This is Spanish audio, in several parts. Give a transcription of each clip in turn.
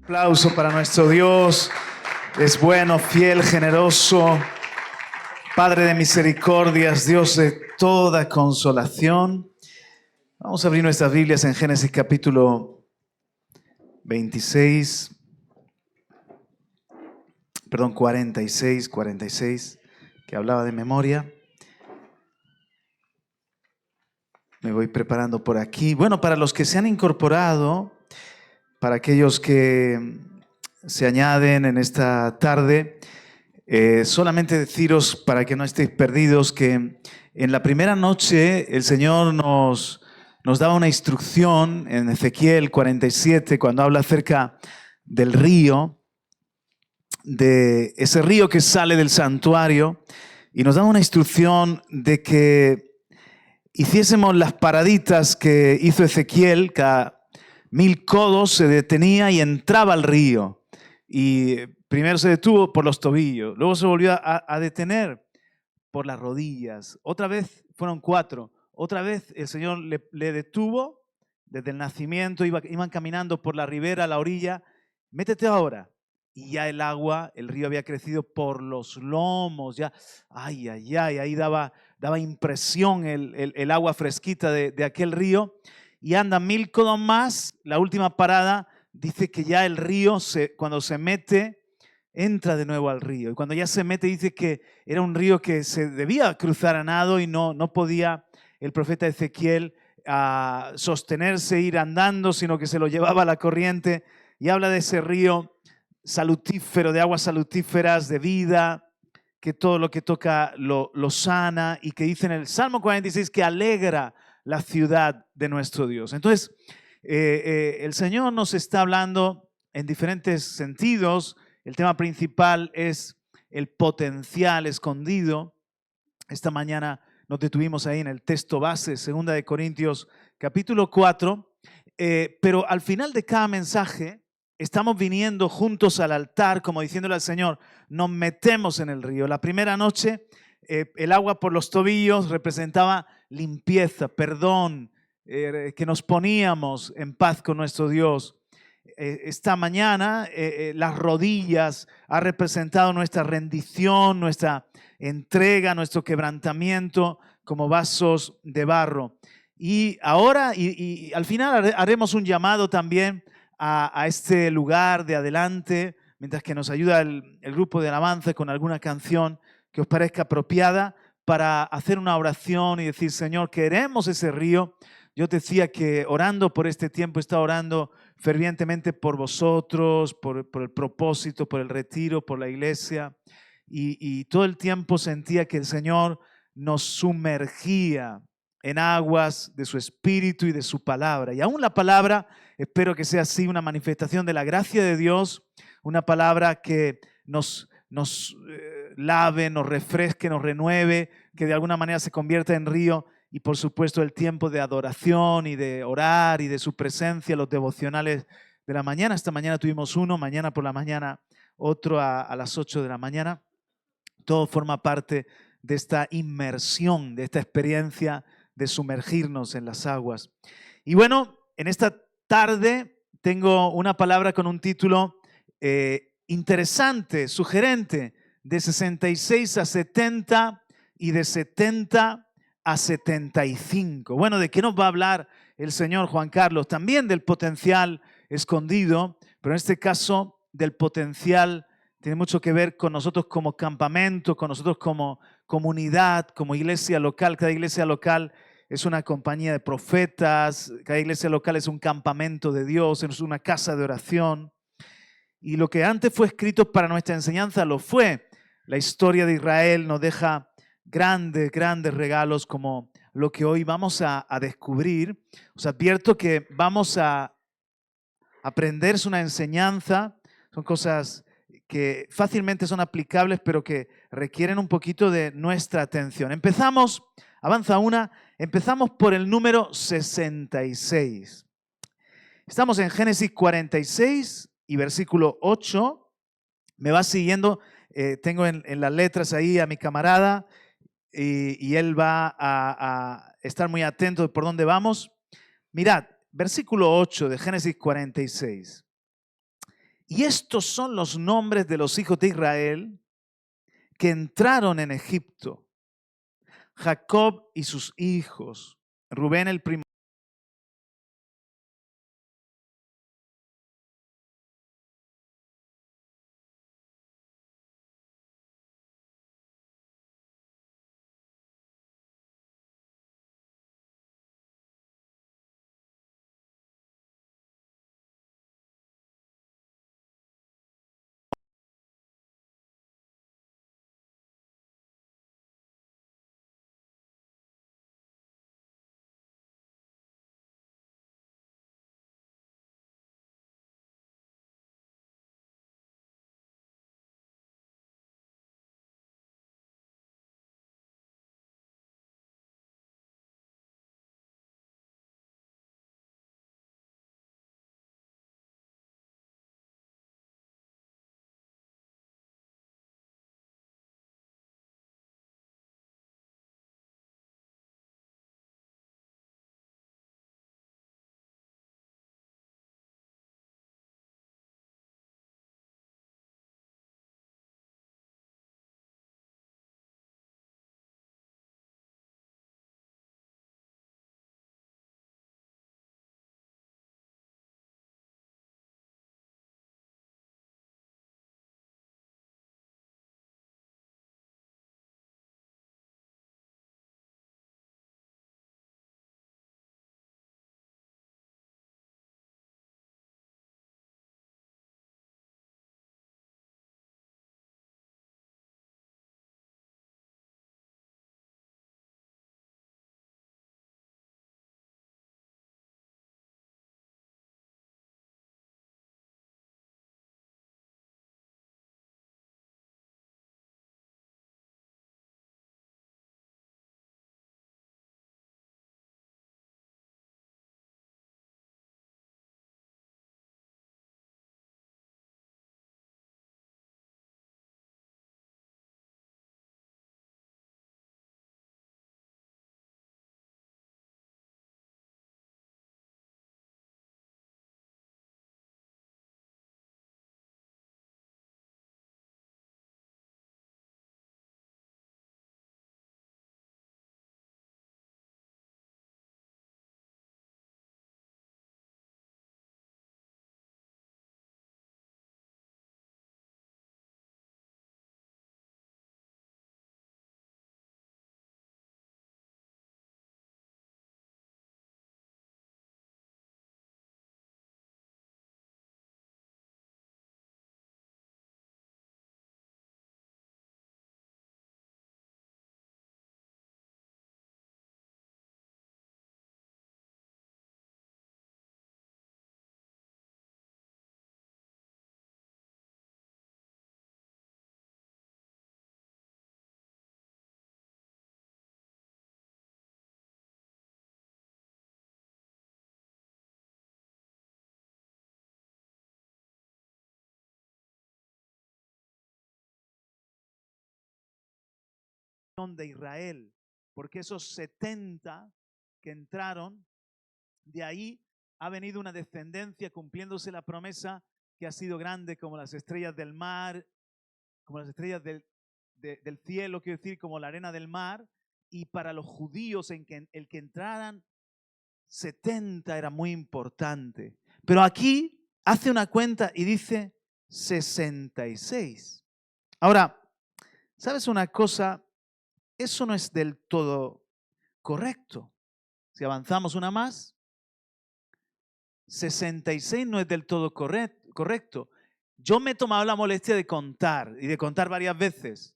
Aplauso para nuestro Dios. Es bueno, fiel, generoso, Padre de misericordias, Dios de toda consolación. Vamos a abrir nuestras Biblias en Génesis capítulo 46, que hablaba de memoria. Me voy preparando por aquí. Bueno, para los que se han incorporado, para aquellos que se añaden en esta tarde, solamente deciros, para que no estéis perdidos, que en la primera noche el Señor nos daba una instrucción en Ezequiel 47, cuando habla acerca del río, de ese río que sale del santuario, y nos daba una instrucción de que hiciésemos las paraditas que hizo Ezequiel. Cada 1000 codos se detenía y entraba al río. Y primero se detuvo por los tobillos, luego se volvió a detener por las rodillas. Otra vez fueron 4. Otra vez el Señor le detuvo desde el nacimiento, iban caminando por la ribera a la orilla. Métete ahora. Y ya el agua, el río había crecido por los lomos, ya, ahí daba impresión el agua fresquita de aquel río. Y andan 1000 codos más, la última parada, dice que ya el río, cuando se mete, entra de nuevo al río. Y cuando ya se mete, dice que era un río que se debía cruzar a nado y no podía el profeta Ezequiel sostenerse, ir andando, sino que se lo llevaba la corriente. Y habla de ese río salutífero, de aguas salutíferas, de vida, que todo lo que toca lo sana, y que dice en el Salmo 46 que alegra la ciudad de nuestro Dios. Entonces, el Señor nos está hablando en diferentes sentidos. El tema principal es el potencial escondido. Esta mañana nos detuvimos ahí en el texto base, 2 de Corintios capítulo 4, pero al final de cada mensaje estamos viniendo juntos al altar, como diciéndole al Señor, nos metemos en el río. La primera noche, el agua por los tobillos representaba limpieza, perdón, que nos poníamos en paz con nuestro Dios. Esta mañana, las rodillas ha representado nuestra rendición, nuestra entrega, nuestro quebrantamiento como vasos de barro. Y ahora, y al final haremos un llamado también a este lugar de adelante, mientras que nos ayuda el grupo de alabanza con alguna canción que os parezca apropiada, para hacer una oración y decir, Señor, queremos ese río. Yo te decía que orando por este tiempo, he estado orando fervientemente por vosotros, por el propósito, por el retiro, por la iglesia, y todo el tiempo sentía que el Señor nos sumergía en aguas de su espíritu y de su palabra. Y aún la palabra, espero que sea así, una manifestación de la gracia de Dios, una palabra que nos lave, nos refresque, nos renueve, que de alguna manera se convierta en río. Y por supuesto el tiempo de adoración y de orar y de su presencia, los devocionales de la mañana. Esta mañana tuvimos uno, mañana por la mañana otro a las 8 de la mañana. Todo forma parte de esta inmersión, de esta experiencia de sumergirnos en las aguas. Y bueno, en esta tarde tengo una palabra con un título interesante, sugerente, de 66 a 70 y de 70 a 75. Bueno, ¿de qué nos va a hablar el señor Juan Carlos? También del potencial escondido, pero en este caso del potencial tiene mucho que ver con nosotros como campamento, con nosotros como comunidad, como iglesia local. Cada iglesia local es una compañía de profetas, cada iglesia local es un campamento de Dios, es una casa de oración. Y lo que antes fue escrito para nuestra enseñanza lo fue. La historia de Israel nos deja grandes regalos como lo que hoy vamos a descubrir. Os advierto que vamos a aprender, es una enseñanza, son cosas que fácilmente son aplicables, pero que requieren un poquito de nuestra atención. Empezamos por el número 66. Estamos en Génesis 46 y versículo 8. Me va siguiendo, tengo en las letras ahí a mi camarada y él va a estar muy atento de por dónde vamos. Mirad, versículo 8 de Génesis 46. Y estos son los nombres de los hijos de Israel que entraron en Egipto. Jacob y sus hijos. Rubén el primero. De Israel, porque esos 70 que entraron, de ahí ha venido una descendencia cumpliéndose la promesa que ha sido grande como las estrellas del mar, como las estrellas del cielo, quiero decir, como la arena del mar, y para los judíos el que entraran 70 era muy importante. Pero aquí hace una cuenta y dice 66. Ahora, ¿sabes una cosa? Eso no es del todo correcto. Si avanzamos una más, 66 no es del todo correcto. Yo me he tomado la molestia de contar y de contar varias veces.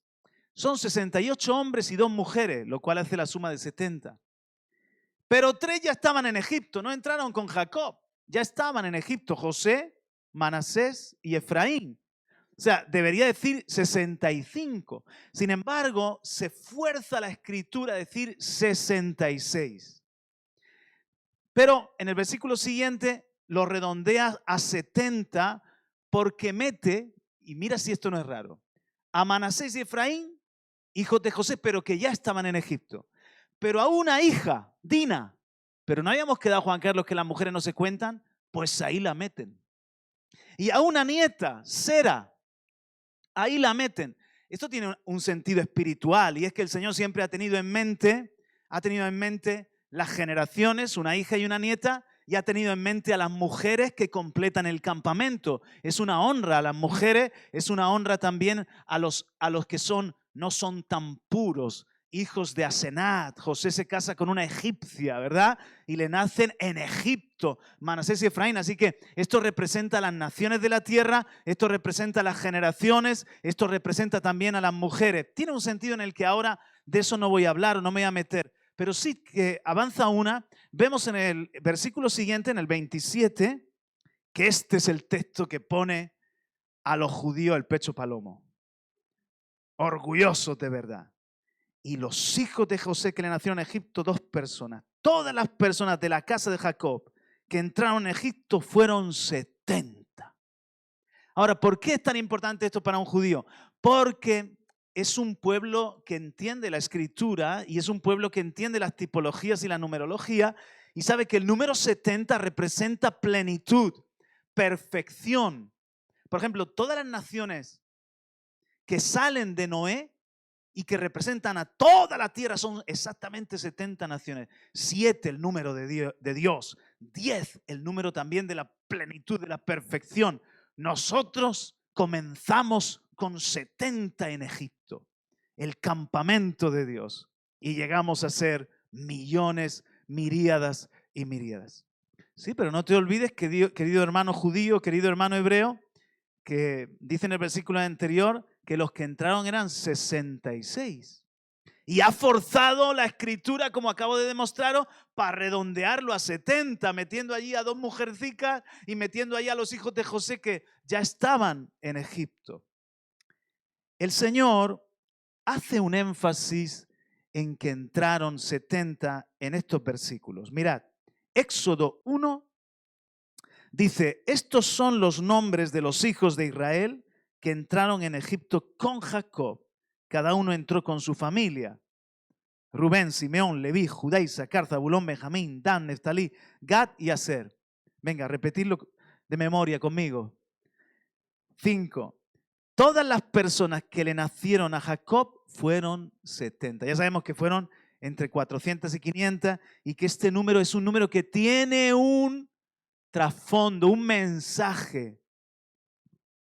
Son 68 hombres y 2 mujeres, lo cual hace la suma de 70. Pero 3 ya estaban en Egipto, no entraron con Jacob. Ya estaban en Egipto José, Manasés y Efraín. O sea, debería decir 65. Sin embargo, se fuerza la escritura a decir 66. Pero en el versículo siguiente lo redondea a 70 porque mete, y mira si esto no es raro, a Manasés y Efraín, hijos de José, pero que ya estaban en Egipto. Pero a una hija, Dina, pero no habíamos quedado, Juan Carlos, que las mujeres no se cuentan, pues ahí la meten. Y a una nieta, Sera, ahí la meten. Esto tiene un sentido espiritual y es que el Señor siempre ha tenido en mente las generaciones, una hija y una nieta, y ha tenido en mente a las mujeres que completan el campamento. Es una honra a las mujeres, es una honra también a los que no son tan puros, hijos de Asenat. José se casa con una egipcia, ¿verdad? Y le nacen en Egipto, Manasés y Efraín. Así que esto representa a las naciones de la tierra, esto representa a las generaciones, esto representa también a las mujeres. Tiene un sentido en el que ahora de eso no voy a hablar o no me voy a meter, pero sí que avanza una. Vemos en el versículo siguiente, en el 27, que este es el texto que pone a los judíos el pecho palomo. Orgullosos de verdad. Y los hijos de José que le nacieron en Egipto, 2 personas. Todas las personas de la casa de Jacob que entraron en Egipto fueron 70. Ahora, ¿por qué es tan importante esto para un judío? Porque es un pueblo que entiende la escritura y es un pueblo que entiende las tipologías y la numerología y sabe que el número 70 representa plenitud, perfección. Por ejemplo, todas las naciones que salen de Noé y que representan a toda la tierra son exactamente 70 naciones. 7 el número de Dios, 10 el número también de la plenitud, de la perfección. Nosotros comenzamos con 70 en Egipto, el campamento de Dios, y llegamos a ser millones, miríadas y miríadas. Sí, pero no te olvides, querido hermano judío, querido hermano hebreo, que dice en el versículo anterior que los que entraron eran 66. Y ha forzado la escritura, como acabo de demostraros, para redondearlo a 70, metiendo allí a 2 mujercicas y metiendo allí a los hijos de José que ya estaban en Egipto. El Señor hace un énfasis en que entraron 70 en estos versículos. Mirad, Éxodo 1 dice, estos son los nombres de los hijos de Israel que entraron en Egipto con Jacob. Cada uno entró con su familia. Rubén, Simeón, Leví, Judá, Isaacar, Zabulón, Benjamín, Dan, Neftalí, Gad y Aser. Venga, repetirlo de memoria conmigo. 5. Todas las personas que le nacieron a Jacob fueron 70. Ya sabemos que fueron entre 400 y 500 y que este número es un número que tiene un trasfondo, un mensaje.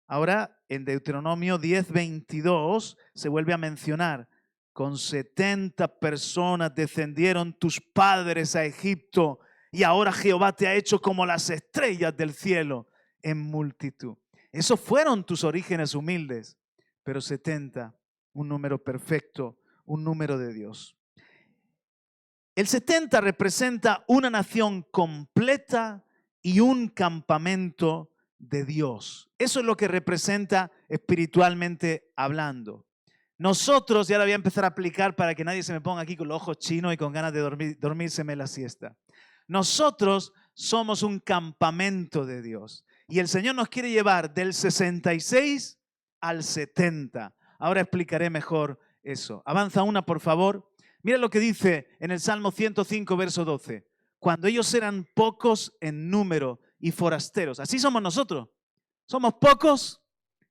Ahora, en Deuteronomio 10:22 se vuelve a mencionar, con 70 personas descendieron tus padres a Egipto y ahora Jehová te ha hecho como las estrellas del cielo en multitud. Esos fueron tus orígenes humildes, pero 70, un número perfecto, un número de Dios. El 70 representa una nación completa y un campamento de Dios. Eso es lo que representa espiritualmente hablando. Nosotros, ya la voy a empezar a aplicar para que nadie se me ponga aquí con los ojos chinos y con ganas de dormírseme la siesta. Nosotros somos un campamento de Dios y el Señor nos quiere llevar del 66 al 70. Ahora explicaré mejor eso. Avanza una, por favor. Mira lo que dice en el Salmo 105, verso 12. Cuando ellos eran pocos en número y forasteros. Así somos nosotros. Somos pocos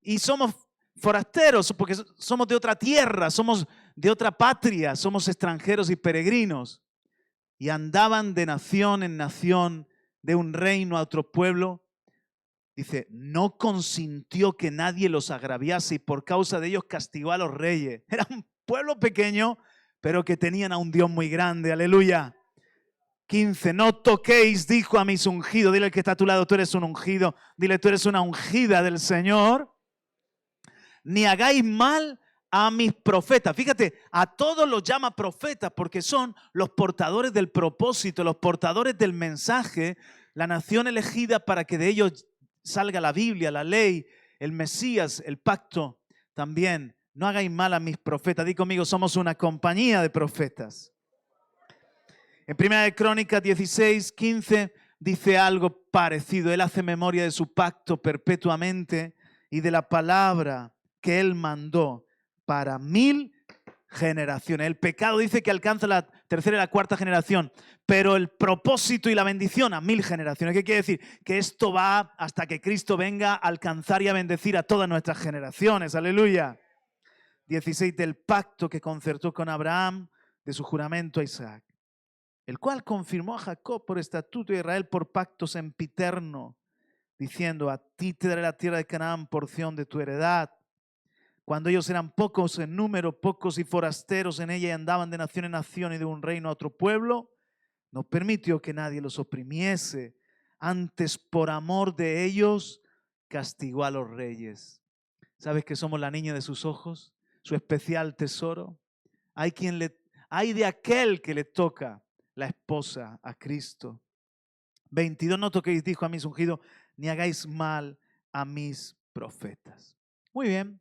y somos forasteros porque somos de otra tierra, somos de otra patria, somos extranjeros y peregrinos. Y andaban de nación en nación, de un reino a otro pueblo. Dice, no consintió que nadie los agraviase y por causa de ellos castigó a los reyes. Era un pueblo pequeño, pero que tenían a un Dios muy grande. Aleluya. 15, no toquéis, dijo a mis ungidos. Dile al que está a tu lado, tú eres un ungido. Dile, tú eres una ungida del Señor. Ni hagáis mal a mis profetas. Fíjate, a todos los llama profetas porque son los portadores del propósito, los portadores del mensaje, la nación elegida para que de ellos salga la Biblia, la ley, el Mesías, el pacto también. No hagáis mal a mis profetas. Di conmigo, somos una compañía de profetas. En 1 Crónicas 16:15 dice algo parecido. Él hace memoria de su pacto perpetuamente y de la palabra que Él mandó para 1000 generaciones. El pecado dice que alcanza la tercera y la cuarta generación, pero el propósito y la bendición a 1000 generaciones. ¿Qué quiere decir? Que esto va hasta que Cristo venga a alcanzar y a bendecir a todas nuestras generaciones. Aleluya. 16, del pacto que concertó con Abraham, de su juramento a Isaac, el cual confirmó a Jacob por estatuto y a Israel por pacto sempiterno, diciendo: a ti te daré la tierra de Canaán, porción de tu heredad. Cuando ellos eran pocos en número, pocos y forasteros en ella, y andaban de nación en nación y de un reino a otro pueblo, no permitió que nadie los oprimiese. Antes, por amor de ellos, castigó a los reyes. ¿Sabes que somos la niña de sus ojos? Su especial tesoro. Hay de aquel que le toca la esposa a Cristo. 22, no toquéis, dijo a mis ungidos, ni hagáis mal a mis profetas. Muy bien.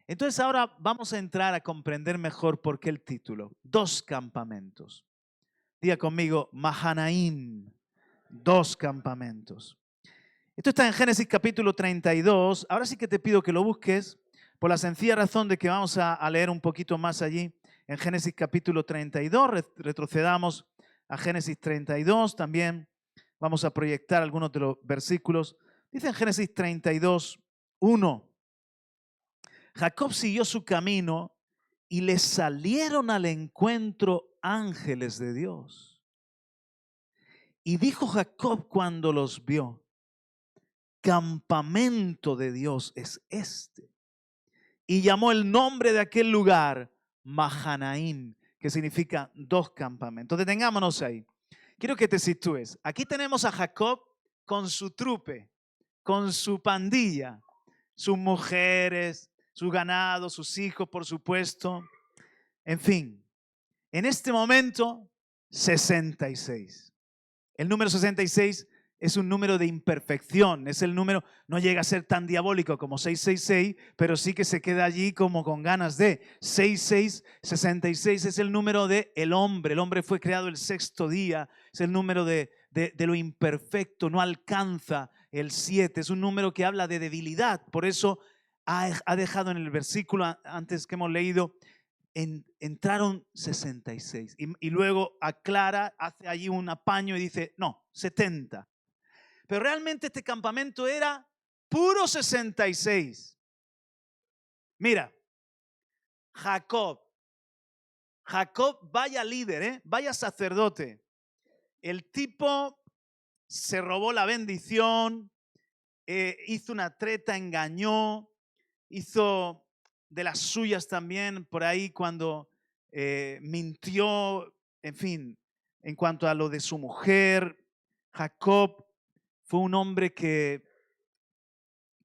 Entonces ahora vamos a entrar a comprender mejor por qué el título. 2 campamentos. Diga conmigo, Mahanaim. 2 campamentos. Esto está en Génesis capítulo 32. Ahora sí que te pido que lo busques por la sencilla razón de que vamos a leer un poquito más allí. En Génesis capítulo 32, retrocedamos a Génesis 32 también. Vamos a proyectar algunos de los versículos. Dice en Génesis 32, 1. Jacob siguió su camino y le salieron al encuentro ángeles de Dios. Y dijo Jacob cuando los vio: campamento de Dios es este. Y llamó el nombre de aquel lugar Mahanaim, que significa 2 campamentos. Detengámonos ahí. Quiero que te sitúes. Aquí tenemos a Jacob con su trupe, con su pandilla, sus mujeres, su ganado, sus hijos, por supuesto. En fin, en este momento, 66. El número 66 es un número de imperfección. Es el número, no llega a ser tan diabólico como 666, pero sí que se queda allí como con ganas de. 66 es el número de el hombre. El hombre fue creado el 6º día. Es el número de lo imperfecto. No alcanza el 7. Es un número que habla de debilidad. Por eso ha dejado en el versículo antes que hemos leído, entraron 66. Y luego aclara, hace allí un apaño y dice, no, 70. Pero realmente este campamento era puro 66. Mira, Jacob, vaya líder, vaya sacerdote. El tipo se robó la bendición, hizo una treta, engañó, hizo de las suyas también por ahí cuando mintió, en fin, en cuanto a lo de su mujer. Jacob fue un hombre que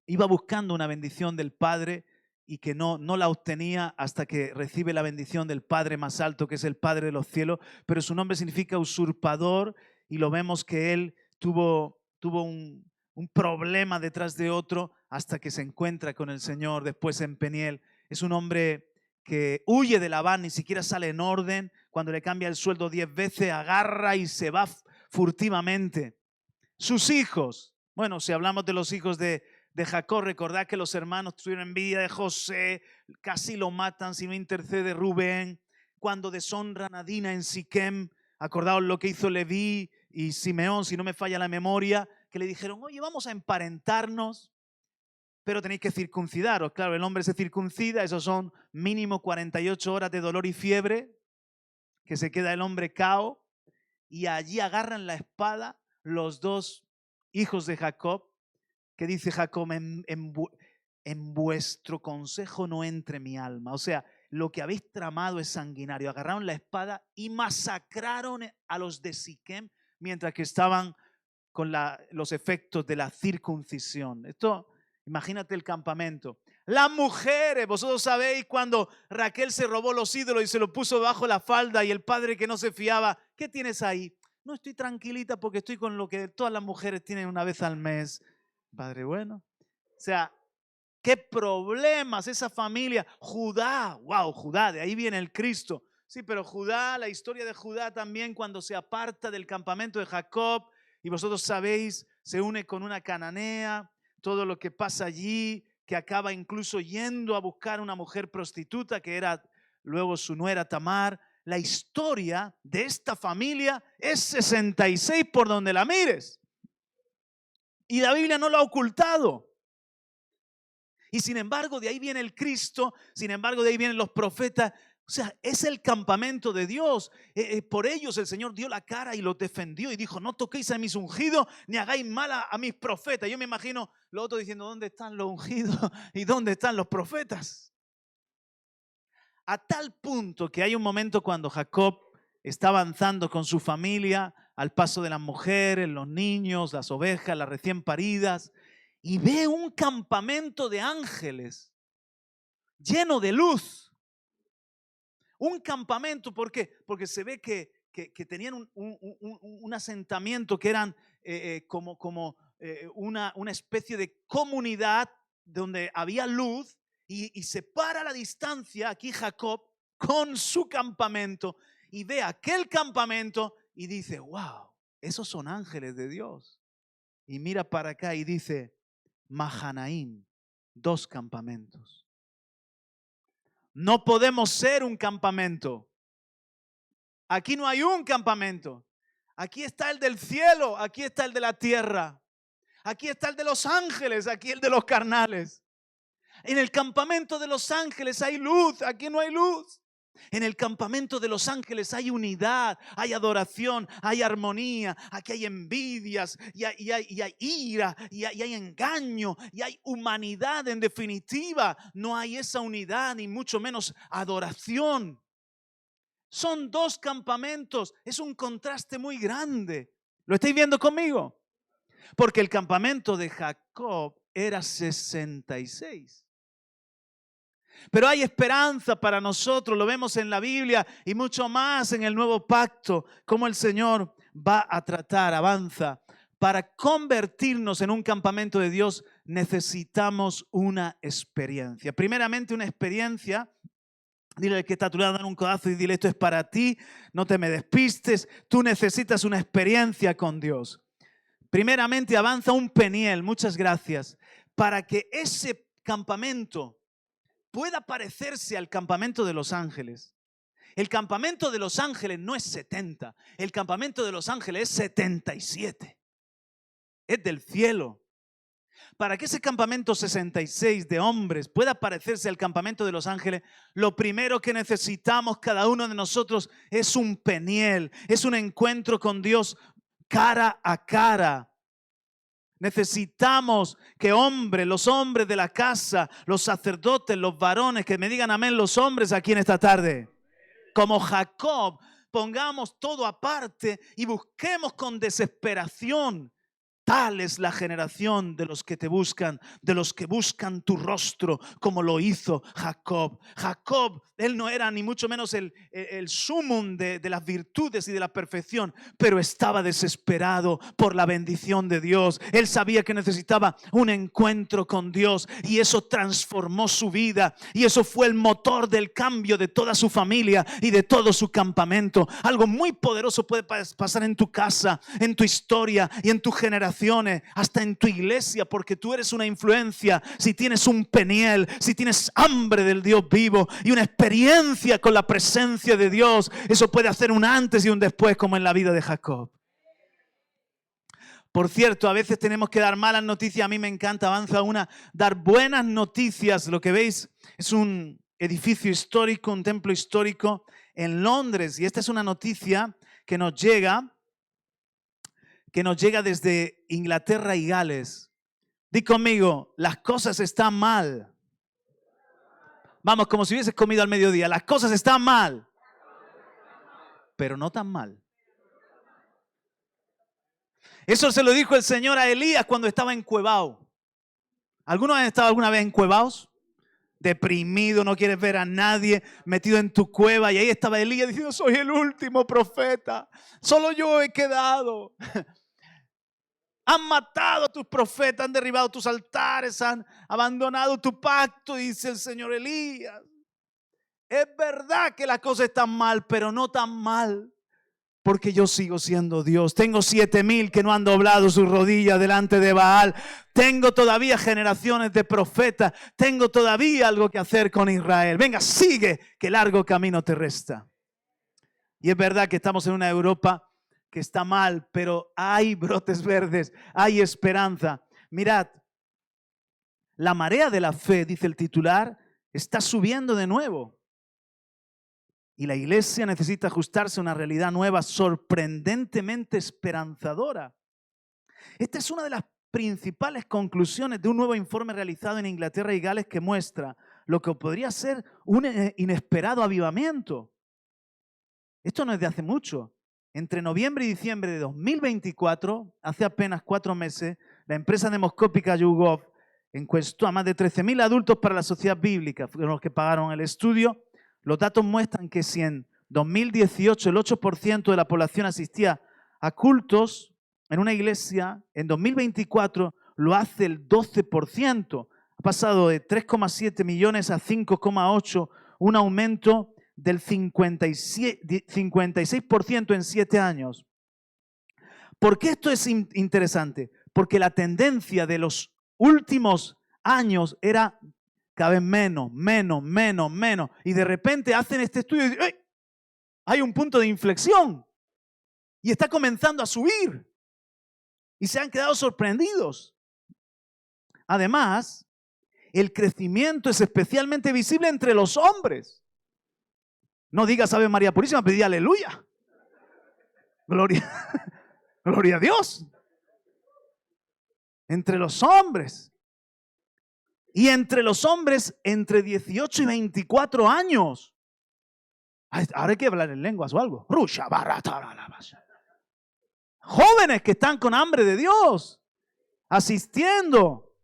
iba buscando una bendición del Padre y que no la obtenía hasta que recibe la bendición del Padre más alto, que es el Padre de los cielos, pero su nombre significa usurpador, y lo vemos que él tuvo un problema detrás de otro hasta que se encuentra con el Señor después en Peniel. Es un hombre que huye de Labán, ni siquiera sale en orden. Cuando le cambia el sueldo 10 veces, agarra y se va furtivamente. Sus hijos, bueno, si hablamos de los hijos de Jacob, recordad que los hermanos tuvieron envidia de José, casi lo matan si no intercede Rubén. Cuando deshonran a Dina en Siquem, acordaos lo que hizo Leví y Simeón, si no me falla la memoria, que le dijeron, oye, vamos a emparentarnos, pero tenéis que circuncidaros. Claro, el hombre se circuncida, esos son mínimo 48 horas de dolor y fiebre, que se queda el hombre cao, y allí agarran la espada los 2 hijos de Jacob, que dice Jacob, en vuestro consejo no entre mi alma. O sea, lo que habéis tramado es sanguinario. Agarraron la espada y masacraron a los de Siquem mientras que estaban con los efectos de la circuncisión. Esto, imagínate el campamento. Las mujeres, vosotros sabéis cuando Raquel se robó los ídolos y se lo puso bajo la falda, y el padre que no se fiaba, ¿qué tienes ahí? No, estoy tranquilita porque estoy con lo que todas las mujeres tienen una vez al mes. Padre bueno. O sea, qué problemas esa familia. Judá, wow, Judá, de ahí viene el Cristo. Sí, pero Judá, la historia de Judá también, cuando se aparta del campamento de Jacob, y vosotros sabéis, se une con una cananea, todo lo que pasa allí, que acaba incluso yendo a buscar una mujer prostituta que era luego su nuera Tamar. La historia de esta familia es 66 por donde la mires. Y la Biblia no lo ha ocultado. Y sin embargo, de ahí viene el Cristo, sin embargo, de ahí vienen los profetas. O sea, es el campamento de Dios. Por ellos el Señor dio la cara y los defendió y dijo: no toquéis a mis ungidos ni hagáis mal a mis profetas. Yo me imagino los otros diciendo: ¿dónde están los ungidos y dónde están los profetas? A tal punto que hay un momento cuando Jacob está avanzando con su familia al paso de las mujeres, los niños, las ovejas, las recién paridas, y ve un campamento de ángeles lleno de luz. Un campamento, ¿por qué? Porque se ve que tenían un asentamiento que eran como una especie de comunidad donde había luz, y se para a la distancia aquí Jacob con su campamento y ve aquel campamento y dice: wow, esos son ángeles de Dios. Y mira para acá y dice: Mahanaim, 2 campamentos. No podemos ser un campamento. Aquí no hay un campamento. Aquí está el del cielo, aquí está el de la tierra. Aquí está el de los ángeles, aquí el de los carnales. En el campamento de los ángeles hay luz, aquí no hay luz. En el campamento de los ángeles hay unidad, hay adoración, hay armonía. Aquí hay envidias y hay ira y hay engaño y hay humanidad. En definitiva, no hay esa unidad ni mucho menos adoración. Son 2 campamentos, es un contraste muy grande. ¿Lo estáis viendo conmigo? Porque el campamento de Jacob era 66. Pero hay esperanza para nosotros, lo vemos en la Biblia y mucho más en el Nuevo Pacto, cómo el Señor va a tratar, avanza. Para convertirnos en un campamento de Dios necesitamos una experiencia. Primeramente, una experiencia. Dile al que está a tu lado, dale un codazo y dile: esto es para ti, no te me despistes, tú necesitas una experiencia con Dios. Primeramente, avanza un Peniel, muchas gracias, para que ese campamento pueda parecerse al campamento de los ángeles. El campamento de los ángeles no es 70, el campamento de los ángeles es 77. Es del cielo. Para que ese campamento 66 de hombres pueda parecerse al campamento de los ángeles, lo primero que necesitamos cada uno de nosotros es un Peniel, es un encuentro con Dios cara a cara. Necesitamos que los hombres de la casa, los sacerdotes, los varones, que me digan amén los hombres aquí en esta tarde, como Jacob, pongamos todo aparte y busquemos con desesperación. Tal es la generación de los que te buscan, de los que buscan tu rostro, como lo hizo Jacob. Jacob, él no era ni mucho menos el sumum de las virtudes y de la perfección, pero estaba desesperado por la bendición de Dios. Él sabía que necesitaba un encuentro con Dios y eso transformó su vida y eso fue el motor del cambio de toda su familia y de todo su campamento. Algo muy poderoso puede pasar en tu casa, en tu historia y en tu generación, hasta en tu iglesia, porque tú eres una influencia. Si tienes un Peniel, si tienes hambre del Dios vivo y una experiencia con la presencia de Dios, eso puede hacer un antes y un después, como en la vida de Jacob. Por cierto, a veces tenemos que dar malas noticias. A mí me encanta, avanza una, dar buenas noticias. Lo que veis es un edificio histórico, un templo histórico en Londres, y esta es una noticia que nos llega desde Inglaterra y Gales. Di conmigo: las cosas están mal. Vamos, como si hubieses comido al mediodía. Las cosas están mal, pero no tan mal. Eso se lo dijo el Señor a Elías cuando estaba encuevado. ¿Algunos han estado alguna vez encuevados? Deprimido, no quieres ver a nadie, metido en tu cueva. Y ahí estaba Elías diciendo: soy el último profeta, solo yo he quedado. Han matado a tus profetas, han derribado tus altares, han abandonado tu pacto. Dice el Señor: Elías, es verdad que las cosas están mal, pero no tan mal. porque yo sigo siendo Dios. Tengo 7,000 que no han doblado sus rodillas delante de Baal. Tengo todavía generaciones de profetas. Tengo todavía algo que hacer con Israel. Venga, sigue, que largo camino te resta. Y es verdad que estamos en una Europa que está mal, pero hay brotes verdes, hay esperanza. Mirad, la marea de la fe, dice el titular, está subiendo de nuevo. Y la iglesia necesita ajustarse a una realidad nueva, sorprendentemente esperanzadora. Esta es una de las principales conclusiones de un nuevo informe realizado en Inglaterra y Gales que muestra lo que podría ser un inesperado avivamiento. Esto no es de hace mucho. Entre noviembre y diciembre de 2024, hace apenas 4 meses, la empresa demoscópica YouGov encuestó a más de 13,000 adultos para la sociedad bíblica, fueron los que pagaron el estudio. Los datos muestran que si en 2018 el 8% de la población asistía a cultos en una iglesia, en 2024 lo hace el 12%. Ha pasado de 3,7 millones a 5,8, un aumento del 56% en 7 años. ¿Por qué esto es interesante? Porque la tendencia de los últimos años era cada vez menos. Y de repente hacen este estudio y dicen, ¡ay! Hay un punto de inflexión. Y está comenzando a subir. Y se han quedado sorprendidos. Además, el crecimiento es especialmente visible entre los hombres. No digas Ave María Purísima, pero di aleluya. Gloria, gloria a Dios. Entre los hombres. Y entre los hombres entre 18 y 24 años. Ahora hay que hablar en lenguas o algo. Jóvenes que están con hambre de Dios, asistiendo.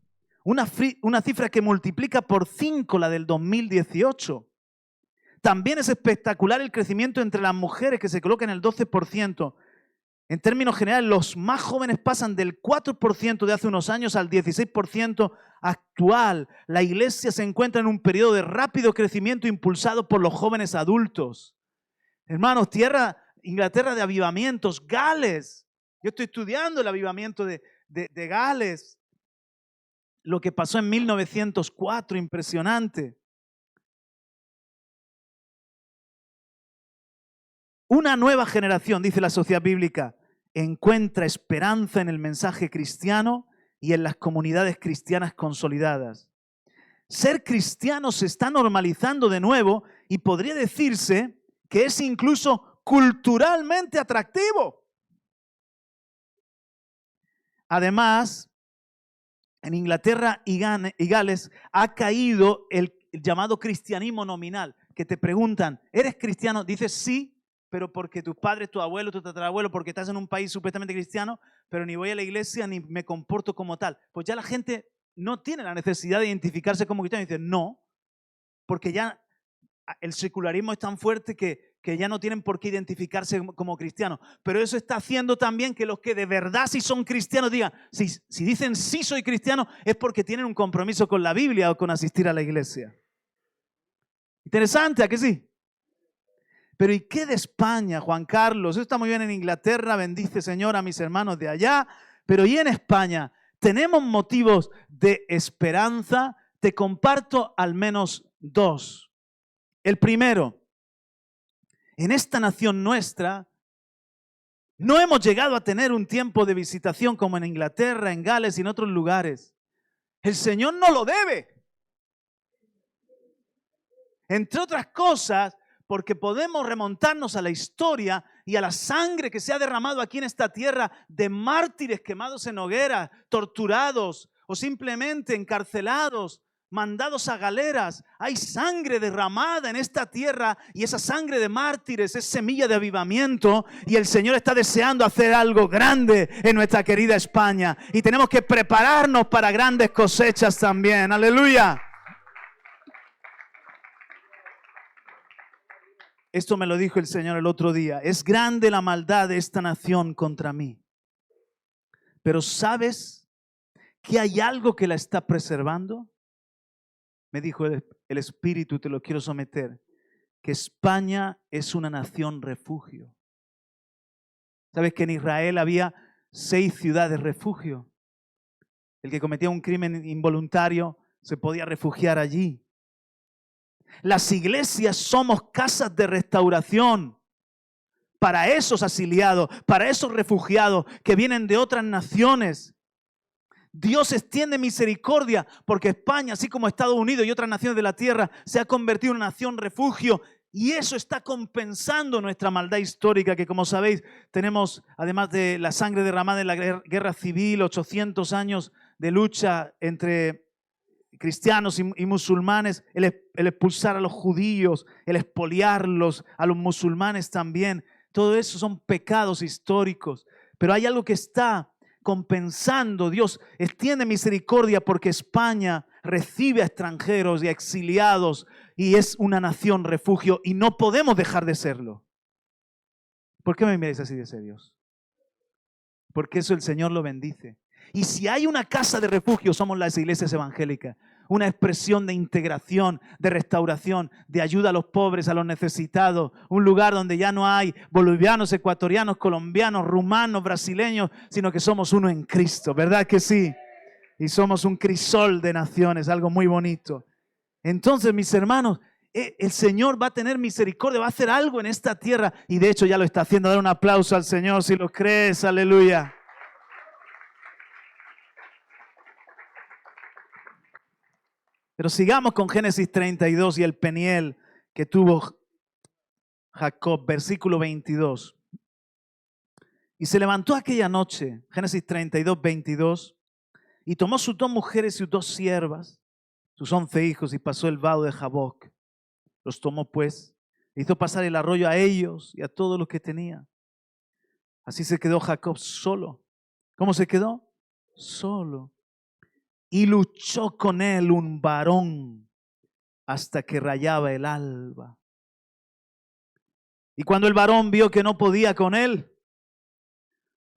Una cifra que multiplica por 5 la del 2018. También es espectacular el crecimiento entre las mujeres, que se coloca en el 12%. En términos generales, los más jóvenes pasan del 4% de hace unos años al 16% actual. La iglesia se encuentra en un periodo de rápido crecimiento impulsado por los jóvenes adultos. Hermanos, Inglaterra de avivamientos, Gales. Yo estoy estudiando el avivamiento de Gales. Lo que pasó en 1904, impresionante. Una nueva generación, dice la Sociedad Bíblica, encuentra esperanza en el mensaje cristiano y en las comunidades cristianas consolidadas. Ser cristiano se está normalizando de nuevo y podría decirse que es incluso culturalmente atractivo. Además, en Inglaterra y Gales ha caído el llamado cristianismo nominal, que te preguntan, ¿eres cristiano? Dices sí, pero porque tus padres, tu abuelo, tu tatarabuelo, porque estás en un país supuestamente cristiano, pero ni voy a la iglesia ni me comporto como tal. Pues ya la gente no tiene la necesidad de identificarse como cristiano y dice no, porque ya el secularismo es tan fuerte que ya no tienen por qué identificarse como cristianos. Pero eso está haciendo también que los que de verdad sí son cristianos digan, si dicen sí soy cristiano, es porque tienen un compromiso con la Biblia o con asistir a la iglesia. Interesante, ¿a que sí? Pero ¿y qué de España, Juan Carlos? Eso está muy bien en Inglaterra, bendice Señor a mis hermanos de allá, pero ¿y en España? ¿Tenemos motivos de esperanza? Te comparto al menos 2. El primero, en esta nación nuestra, no hemos llegado a tener un tiempo de visitación como en Inglaterra, en Gales y en otros lugares. El Señor no lo debe. Entre otras cosas, porque podemos remontarnos a la historia y a la sangre que se ha derramado aquí en esta tierra de mártires quemados en hoguera, torturados o simplemente encarcelados, mandados a galeras. Hay sangre derramada en esta tierra y esa sangre de mártires es semilla de avivamiento y el Señor está deseando hacer algo grande en nuestra querida España y tenemos que prepararnos para grandes cosechas también. ¡Aleluya! Esto me lo dijo el Señor el otro día. Es grande la maldad de esta nación contra mí. Pero ¿sabes que hay algo que la está preservando? Me dijo el Espíritu, te lo quiero someter, que España es una nación refugio. ¿Sabes que en Israel había 6 ciudades refugio? El que cometía un crimen involuntario se podía refugiar allí. Las iglesias somos casas de restauración para esos asiliados, para esos refugiados que vienen de otras naciones. Dios extiende misericordia porque España, así como Estados Unidos y otras naciones de la tierra, se ha convertido en una nación refugio. Y eso está compensando nuestra maldad histórica, que como sabéis, tenemos, además de la sangre derramada en la guerra civil, 800 años de lucha entre cristianos y musulmanes, el expulsar a los judíos, el expoliarlos, a los musulmanes también. Todo eso son pecados históricos. Pero hay algo que está compensando. Dios extiende misericordia porque España recibe a extranjeros y a exiliados y es una nación refugio y no podemos dejar de serlo. ¿Por qué me miráis así de serios? Porque eso el Señor lo bendice. Y si hay una casa de refugio, somos las iglesias evangélicas. Una expresión de integración, de restauración, de ayuda a los pobres, a los necesitados. Un lugar donde ya no hay bolivianos, ecuatorianos, colombianos, rumanos, brasileños, sino que somos uno en Cristo. ¿Verdad que sí? Y somos un crisol de naciones, algo muy bonito. Entonces, mis hermanos, el Señor va a tener misericordia, va a hacer algo en esta tierra. Y de hecho ya lo está haciendo. Dar un aplauso al Señor si lo crees. Aleluya. Pero sigamos con Génesis 32 y el Peniel que tuvo Jacob, versículo 22. Y se levantó aquella noche, Génesis 32, 22, y tomó sus 2 mujeres y sus 2 siervas, sus 11 hijos, y pasó el vado de Jaboc. Los tomó pues, hizo pasar el arroyo a ellos y a todos los que tenía. Así se quedó Jacob solo. ¿Cómo se quedó? Solo. Y luchó con él un varón hasta que rayaba el alba. Y cuando el varón vio que no podía con él,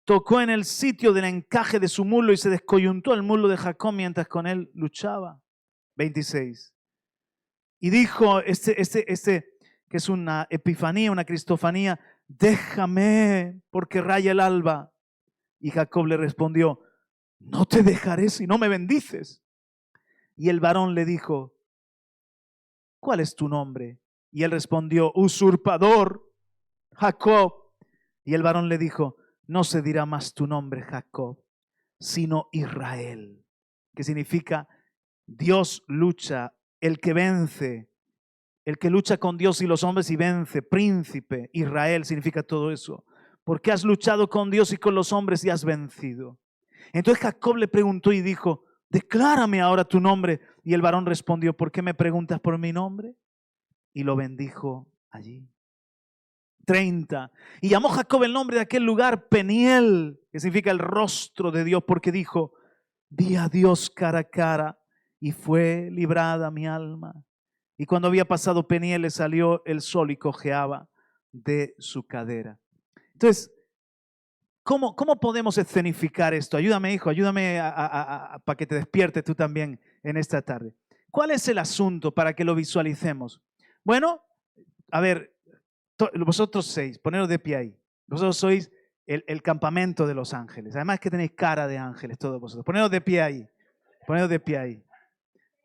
tocó en el sitio del encaje de su muslo y se descoyuntó el muslo de Jacob mientras con él luchaba. 26. Y dijo que es una epifanía, una cristofanía, déjame porque raya el alba. Y Jacob le respondió, no te dejaré si no me bendices. Y el varón le dijo, ¿cuál es tu nombre? Y él respondió, usurpador, Jacob. Y el varón le dijo, no se dirá más tu nombre Jacob, sino Israel, que significa Dios lucha, el que vence, el que lucha con Dios y los hombres y vence, príncipe. Israel significa todo eso, porque has luchado con Dios y con los hombres y has vencido. Entonces Jacob le preguntó y dijo, declárame ahora tu nombre. Y el varón respondió, ¿por qué me preguntas por mi nombre? Y lo bendijo allí. 30. Y llamó Jacob el nombre de aquel lugar Peniel, que significa el rostro de Dios, porque dijo, vi a Dios cara a cara y fue librada mi alma. Y cuando había pasado Peniel le salió el sol y cojeaba de su cadera. Entonces, ¿cómo podemos escenificar esto? Ayúdame, hijo, ayúdame para que te despiertes tú también en esta tarde. ¿Cuál es el asunto para que lo visualicemos? Bueno, a ver, vosotros 6, poneros de pie ahí. Vosotros sois el campamento de los ángeles. Además que tenéis cara de ángeles todos vosotros. Poneros de pie ahí. Poneros de pie ahí.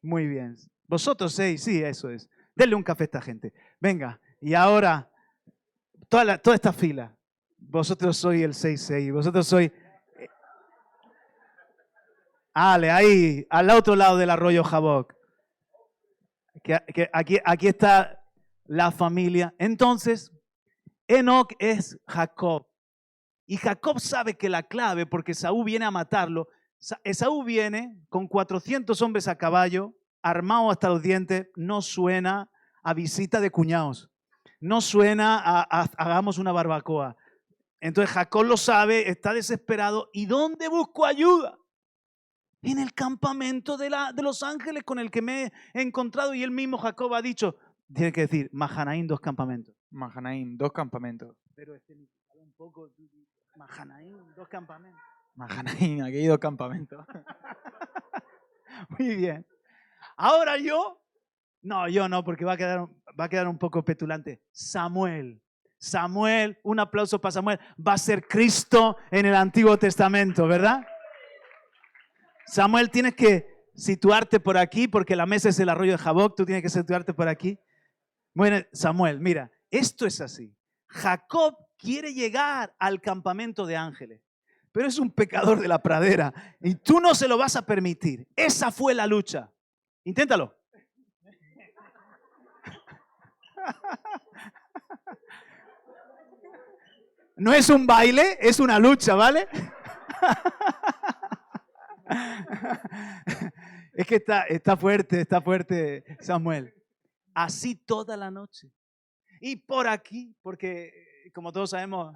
Muy bien. Vosotros 6, sí, eso es. Denle un café a esta gente. Venga, y ahora, toda esta fila. Vosotros sois el 6-6. Vosotros sois... Ale, ahí, al otro lado del arroyo Jaboc. Que aquí está la familia. Entonces, Enoc es Jacob. Y Jacob sabe que la clave, porque Esaú viene a matarlo, Esaú viene con 400 hombres a caballo, armado hasta los dientes, no suena a visita de cuñados, no suena a hagamos una barbacoa. Entonces Jacob lo sabe, está desesperado. ¿Y dónde busco ayuda? En el campamento de los ángeles con el que me he encontrado. Y él mismo, Jacob, ha dicho, tiene que decir, Mahanaim, 2 campamentos. Mahanaim, 2 campamentos. Pero un poco, Mahanaim, 2 campamentos. Mahanaim, aquí hay 2 campamentos. Muy bien. Ahora yo no, porque va a quedar un poco petulante. Samuel. Samuel, un aplauso para Samuel, va a ser Cristo en el Antiguo Testamento, ¿verdad? Samuel, tienes que situarte por aquí porque la mesa es el arroyo de Jaboc, tú tienes que situarte por aquí. Bueno, Samuel, mira, esto es así. Jacob quiere llegar al campamento de ángeles, pero es un pecador de la pradera y tú no se lo vas a permitir. Esa fue la lucha. Inténtalo. No es un baile, es una lucha, ¿vale? Es que está fuerte Samuel. Así toda la noche. Y por aquí, porque como todos sabemos,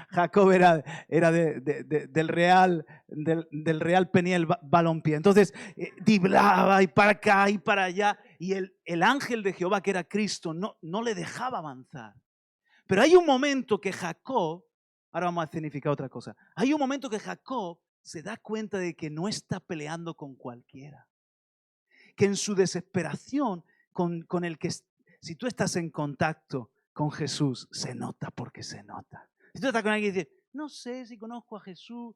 Jacob era del Real Peniel Balompié. Entonces, diblaba y para acá y para allá. Y el ángel de Jehová, que era Cristo, no le dejaba avanzar. Pero hay un momento que Jacob, ahora vamos a significar otra cosa. Hay un momento que Jacob se da cuenta de que no está peleando con cualquiera. Que en su desesperación, con el que, si tú estás en contacto con Jesús, se nota porque se nota. Si tú estás con alguien y dices, no sé si conozco a Jesús,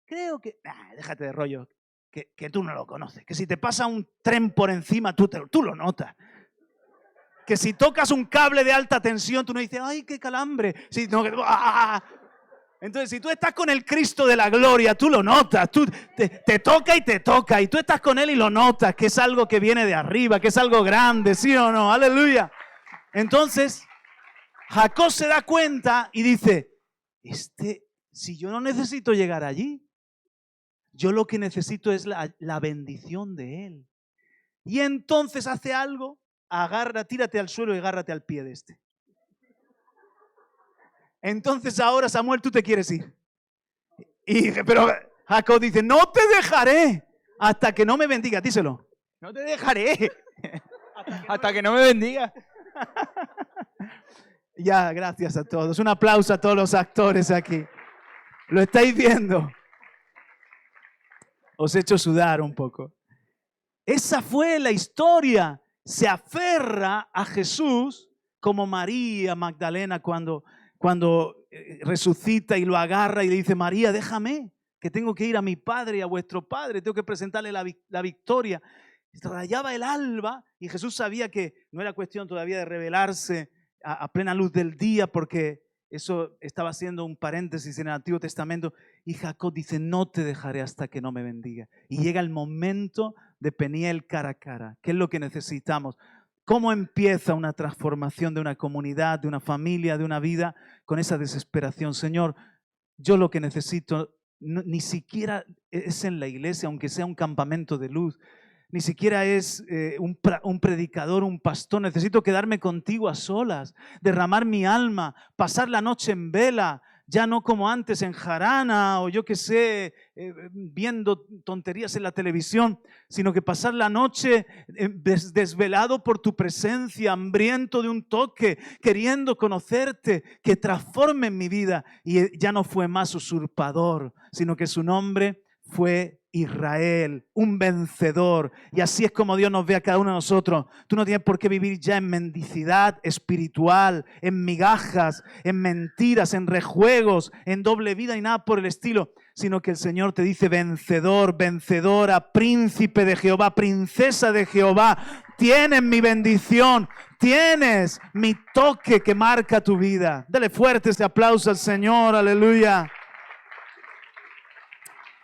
creo que, déjate de rollo, que tú no lo conoces. Que si te pasa un tren por encima, tú lo notas. Que si tocas un cable de alta tensión, tú no dices, ¡ay, qué calambre! Entonces, si tú estás con el Cristo de la gloria, tú lo notas, tú te toca y tú estás con Él y lo notas, que es algo que viene de arriba, que es algo grande, ¿sí o no? ¡Aleluya! Entonces, Jacob se da cuenta y dice, si yo no necesito llegar allí, yo lo que necesito es la bendición de Él. Y entonces hace algo. Tírate al suelo y agárrate al pie de este. Entonces ahora, Samuel, tú te quieres ir. Pero Jacob dice, no te dejaré hasta que no me bendiga. Díselo. No te dejaré hasta que no me bendiga. Ya, gracias a todos. Un aplauso a todos los actores aquí. ¿Lo estáis viendo? Os he hecho sudar un poco. Esa fue la historia. Se aferra a Jesús como María Magdalena cuando resucita y lo agarra y le dice, María, déjame, que tengo que ir a mi padre y a vuestro padre, tengo que presentarle la victoria. Rayaba el alba y Jesús sabía que no era cuestión todavía de revelarse a plena luz del día, porque eso estaba siendo un paréntesis en el Antiguo Testamento. Y Jacob dice, no te dejaré hasta que no me bendiga. Y llega el momento de Peniel cara a cara. ¿Qué es lo que necesitamos? ¿Cómo empieza una transformación de una comunidad, de una familia, de una vida? Con esa desesperación. Señor, yo lo que necesito ni siquiera es en la iglesia, aunque sea un campamento de luz. Ni siquiera es un predicador, un pastor. Necesito quedarme contigo a solas, derramar mi alma, pasar la noche en vela, ya no como antes en jarana o yo qué sé, viendo tonterías en la televisión, sino que pasar la noche desvelado por tu presencia, hambriento de un toque, queriendo conocerte, que transforme mi vida. Y ya no fue más usurpador, sino que su nombre fue Israel, un vencedor. Y así es como Dios nos ve a cada uno de nosotros. Tú no tienes por qué vivir ya en mendicidad espiritual, en migajas, en mentiras, en rejuegos, en doble vida y nada por el estilo, sino que el Señor te dice vencedor, vencedora, príncipe de Jehová, princesa de Jehová. Tienes mi bendición, tienes mi toque que marca tu vida. Dale fuerte ese aplauso al Señor, aleluya.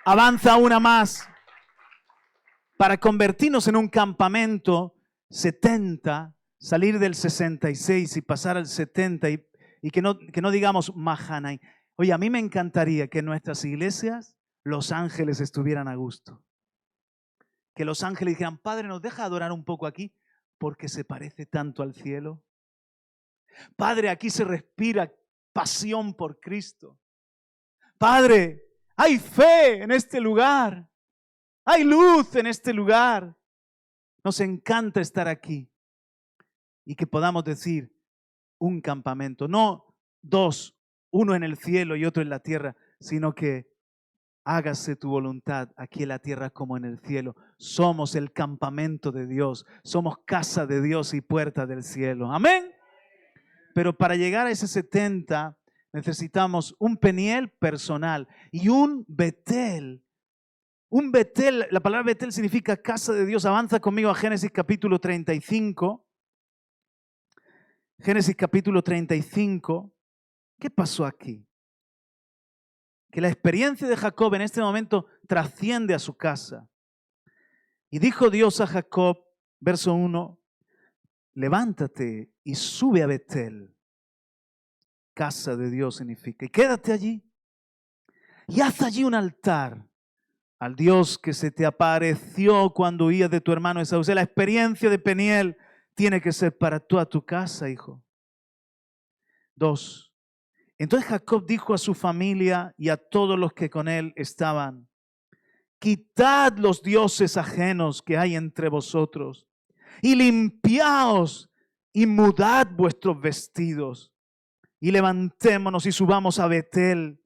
Avanza una más. Para convertirnos en un campamento 70, salir del 66 y pasar al 70 y que no digamos Mahanaim. Oye, a mí me encantaría que en nuestras iglesias los ángeles estuvieran a gusto. Que los ángeles dijeran, Padre, ¿nos deja adorar un poco aquí? Porque se parece tanto al cielo. Padre, aquí se respira pasión por Cristo. Padre, hay fe en este lugar. Hay luz en este lugar. Nos encanta estar aquí. Y que podamos decir un campamento. No dos, uno en el cielo y otro en la tierra, sino que hágase tu voluntad aquí en la tierra como en el cielo. Somos el campamento de Dios. Somos casa de Dios y puerta del cielo. Amén. Pero para llegar a ese 70 necesitamos un Peniel personal y un Betel. Un Betel, la palabra Betel significa casa de Dios. Avanza conmigo a Génesis capítulo 35. Génesis capítulo 35. ¿Qué pasó aquí? Que la experiencia de Jacob en este momento trasciende a su casa. Y dijo Dios a Jacob, verso 1, levántate y sube a Betel. Casa de Dios significa. Y quédate allí. Y haz allí un altar al Dios que se te apareció cuando huías de tu hermano Esaú. O sea, la experiencia de Peniel tiene que ser para toda tu casa, hijo. 2. Entonces Jacob dijo a su familia y a todos los que con él estaban, quitad los dioses ajenos que hay entre vosotros y limpiaos y mudad vuestros vestidos y levantémonos y subamos a Betel.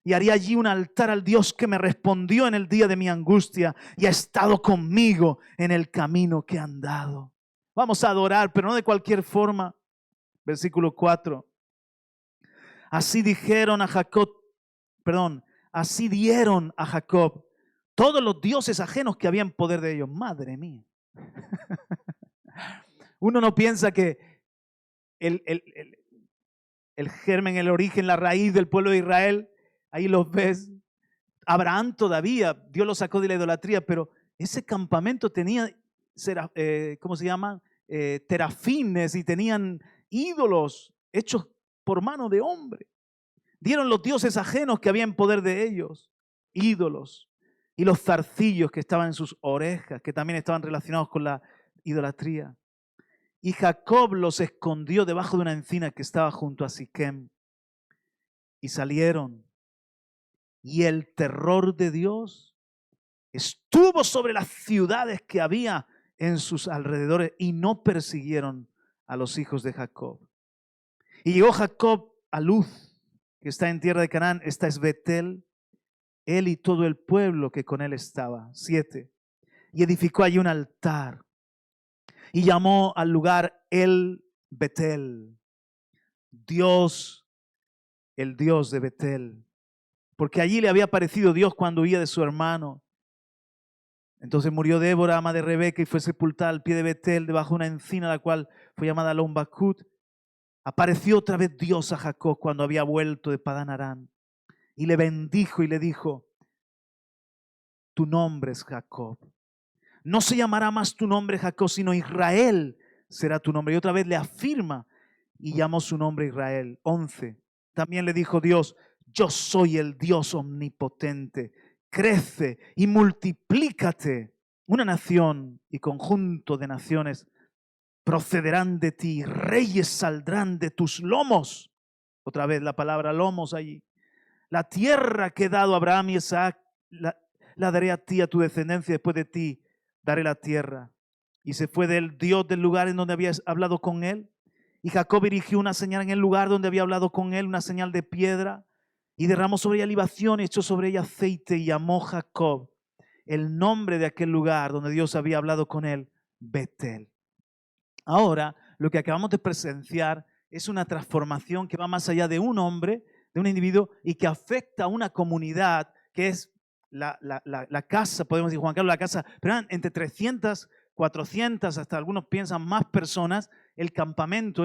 Y haré allí un altar al Dios que me respondió en el día de mi angustia y ha estado conmigo en el camino que he andado. Vamos a adorar, pero no de cualquier forma. Versículo 4. Así dieron a Jacob todos los dioses ajenos que había en poder de ellos. Madre mía. Uno no piensa que el germen, el origen, la raíz del pueblo de Israel, ahí los ves. Abraham todavía, Dios lo sacó de la idolatría, pero ese campamento tenía, ¿cómo se llama? Terafines, y tenían ídolos hechos por mano de hombre. Dieron los dioses ajenos que había en poder de ellos, ídolos, y los zarcillos que estaban en sus orejas, que también estaban relacionados con la idolatría. Y Jacob los escondió debajo de una encina que estaba junto a Siquem. Y salieron. Y el terror de Dios estuvo sobre las ciudades que había en sus alrededores y no persiguieron a los hijos de Jacob. Y llegó Jacob a Luz, que está en tierra de Canaán. Esta es Betel, él y todo el pueblo que con él estaba. 7. Y edificó allí un altar y llamó al lugar El Betel, Dios, el Dios de Betel, porque allí le había aparecido Dios cuando huía de su hermano. Entonces murió Débora, ama de Rebeca, y fue sepultada al pie de Betel, debajo de una encina, la cual fue llamada Lombacut. Apareció otra vez Dios a Jacob cuando había vuelto de Padán Aram, y le bendijo y le dijo, tu nombre es Jacob. No se llamará más tu nombre Jacob, sino Israel será tu nombre. Y otra vez le afirma y llamó su nombre Israel. 11. También le dijo Dios, yo soy el Dios omnipotente. Crece y multiplícate. Una nación y conjunto de naciones procederán de ti. Reyes saldrán de tus lomos. Otra vez la palabra lomos allí. La tierra que he dado a Abraham y Isaac, la daré a ti, a tu descendencia después de ti. Daré la tierra. Y se fue del Dios del lugar en donde había hablado con él. Y Jacob erigió una señal en el lugar donde había hablado con él, una señal de piedra. Y derramó sobre ella libación, echó sobre ella aceite y llamó Jacob el nombre de aquel lugar donde Dios había hablado con él, Betel. Ahora, lo que acabamos de presenciar es una transformación que va más allá de un hombre, de un individuo, y que afecta a una comunidad que es la casa, podemos decir, Juan Carlos, la casa, pero eran entre 300, 400, hasta algunos piensan más personas, el campamento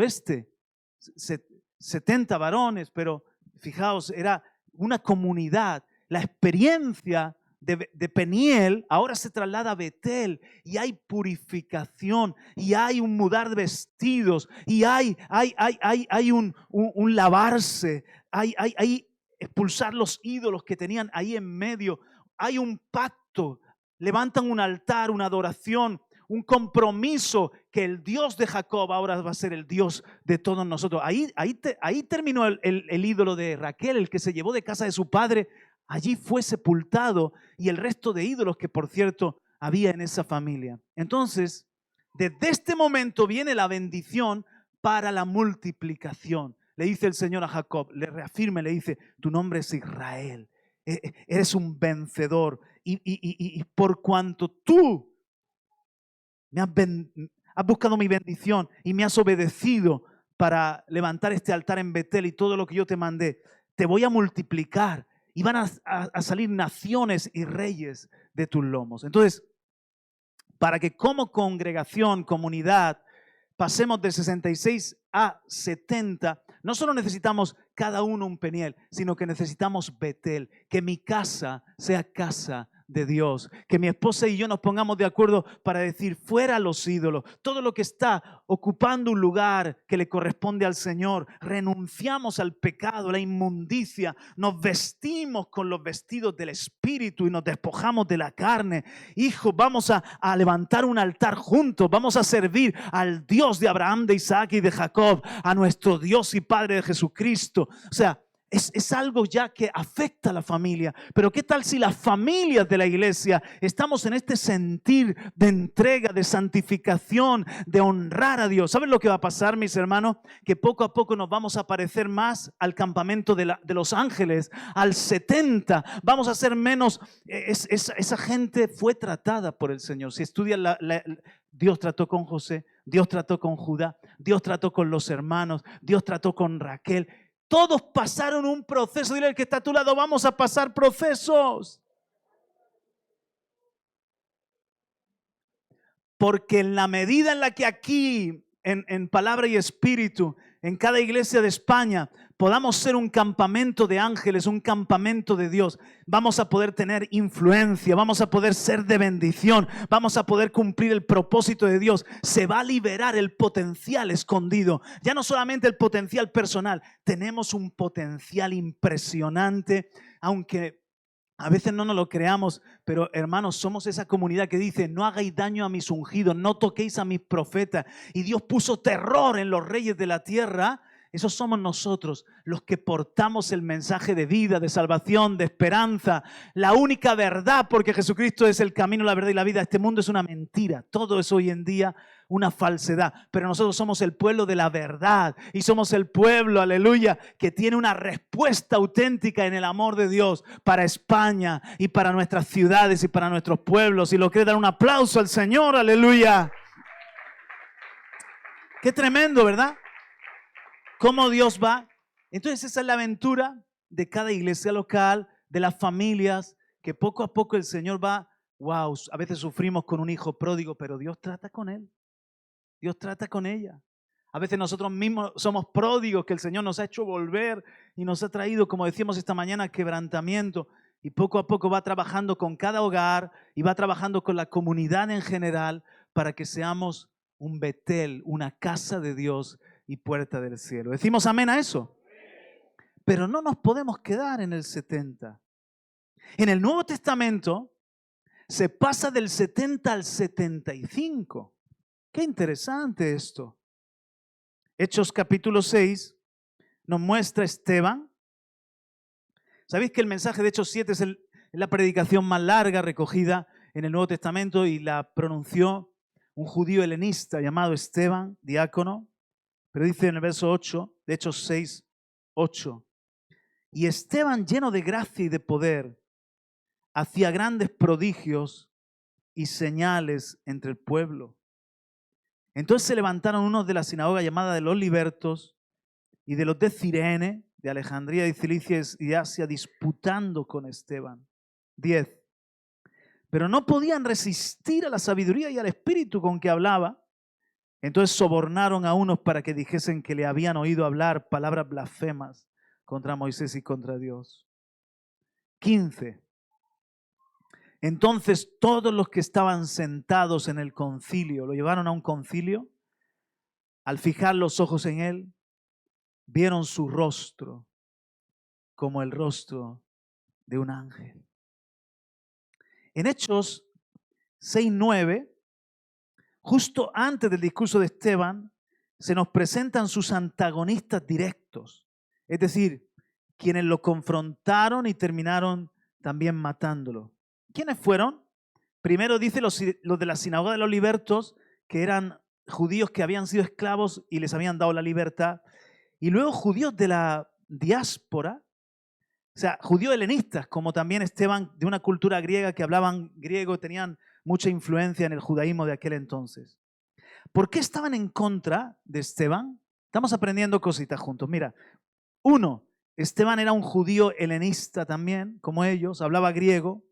70 varones, pero fijaos, era una comunidad. La experiencia de Peniel ahora se traslada a Betel y hay purificación y hay un mudar de vestidos y hay un lavarse, hay expulsar los ídolos que tenían ahí en medio. Hay un pacto, levantan un altar, una adoración, un compromiso que el Dios de Jacob ahora va a ser el Dios de todos nosotros. Ahí terminó el ídolo de Raquel, el que se llevó de casa de su padre. Allí fue sepultado y el resto de ídolos que, por cierto, había en esa familia. Entonces, desde este momento viene la bendición para la multiplicación. Le dice el Señor a Jacob, le reafirma, le dice, tu nombre es Israel. Eres un vencedor y por cuanto tú has buscado mi bendición y me has obedecido, para levantar este altar en Betel y todo lo que yo te mandé, te voy a multiplicar y van a salir naciones y reyes de tus lomos. Entonces, para que como congregación, comunidad, pasemos de 66 a 70, no solo necesitamos cada uno un Peniel, sino que necesitamos Betel, que mi casa sea casa de Dios, que mi esposa y yo nos pongamos de acuerdo para decir fuera los ídolos, todo lo que está ocupando un lugar que le corresponde al Señor, renunciamos al pecado, la inmundicia, nos vestimos con los vestidos del Espíritu y nos despojamos de la carne. Hijos, vamos a levantar un altar juntos, vamos a servir al Dios de Abraham, de Isaac y de Jacob, a nuestro Dios y Padre de Jesucristo. O sea, es algo ya que afecta a la familia. Pero ¿qué tal si las familias de la iglesia estamos en este sentir de entrega, de santificación, de honrar a Dios? ¿Saben lo que va a pasar, mis hermanos? Que poco a poco nos vamos a parecer más al campamento de los ángeles, al 70. Vamos a ser menos. Esa gente fue tratada por el Señor. Si estudian Dios trató con José, Dios trató con Judá, Dios trató con los hermanos, Dios trató con Raquel. Todos pasaron un proceso. Dile al que está a tu lado, vamos a pasar procesos. Porque en la medida en la que aquí, en palabra y espíritu, en cada iglesia de España, podamos ser un campamento de ángeles, un campamento de Dios, vamos a poder tener influencia, vamos a poder ser de bendición, vamos a poder cumplir el propósito de Dios. Se va a liberar el potencial escondido, ya no solamente el potencial personal, tenemos un potencial impresionante, aunque a veces no nos lo creamos, pero hermanos, somos esa comunidad que dice, no hagáis daño a mis ungidos, no toquéis a mis profetas. Y Dios puso terror en los reyes de la tierra. Esos somos nosotros, los que portamos el mensaje de vida, de salvación, de esperanza, la única verdad, porque Jesucristo es el camino, la verdad y la vida. Este mundo es una mentira, todo es hoy en día una falsedad, pero nosotros somos el pueblo de la verdad y somos el pueblo, aleluya, que tiene una respuesta auténtica en el amor de Dios para España y para nuestras ciudades y para nuestros pueblos. Y lo quiere dar un aplauso al Señor, aleluya. Qué tremendo, ¿verdad? Cómo Dios va. Entonces esa es la aventura de cada iglesia local, de las familias, que poco a poco el Señor va, wow, a veces sufrimos con un hijo pródigo, pero Dios trata con él. Dios trata con ella. A veces nosotros mismos somos pródigos que el Señor nos ha hecho volver y nos ha traído, como decíamos esta mañana, quebrantamiento. Y poco a poco va trabajando con cada hogar y va trabajando con la comunidad en general para que seamos un Betel, una casa de Dios y puerta del cielo. ¿Decimos amén a eso? Pero no nos podemos quedar en el 70. En el Nuevo Testamento se pasa del 70 al 75. Qué interesante esto. Hechos capítulo 6 nos muestra Esteban. ¿Sabéis que el mensaje de Hechos 7 es la predicación más larga recogida en el Nuevo Testamento y la pronunció un judío helenista llamado Esteban, diácono? Pero dice en el verso 8, de Hechos 6, 8, y Esteban, lleno de gracia y de poder, hacía grandes prodigios y señales entre el pueblo. Entonces se levantaron unos de la sinagoga llamada de los libertos y de los de Cirene, de Alejandría y Cilicia y de Asia, disputando con Esteban. 10. Pero no podían resistir a la sabiduría y al espíritu con que hablaba. Entonces sobornaron a unos para que dijesen que le habían oído hablar palabras blasfemas contra Moisés y contra Dios. 15. Entonces todos los que estaban sentados en el concilio, lo llevaron a un concilio, al fijar los ojos en él, vieron su rostro como el rostro de un ángel. En Hechos 6:9, justo antes del discurso de Esteban, se nos presentan sus antagonistas directos, es decir, quienes lo confrontaron y terminaron también matándolo. ¿Quiénes fueron? Primero dice los de la sinagoga de los libertos, que eran judíos que habían sido esclavos y les habían dado la libertad. Y luego judíos de la diáspora, o sea, judíos helenistas, como también Esteban, de una cultura griega que hablaban griego, tenían mucha influencia en el judaísmo de aquel entonces. ¿Por qué estaban en contra de Esteban? Estamos aprendiendo cositas juntos. Mira, uno, Esteban era un judío helenista también, como ellos, hablaba griego,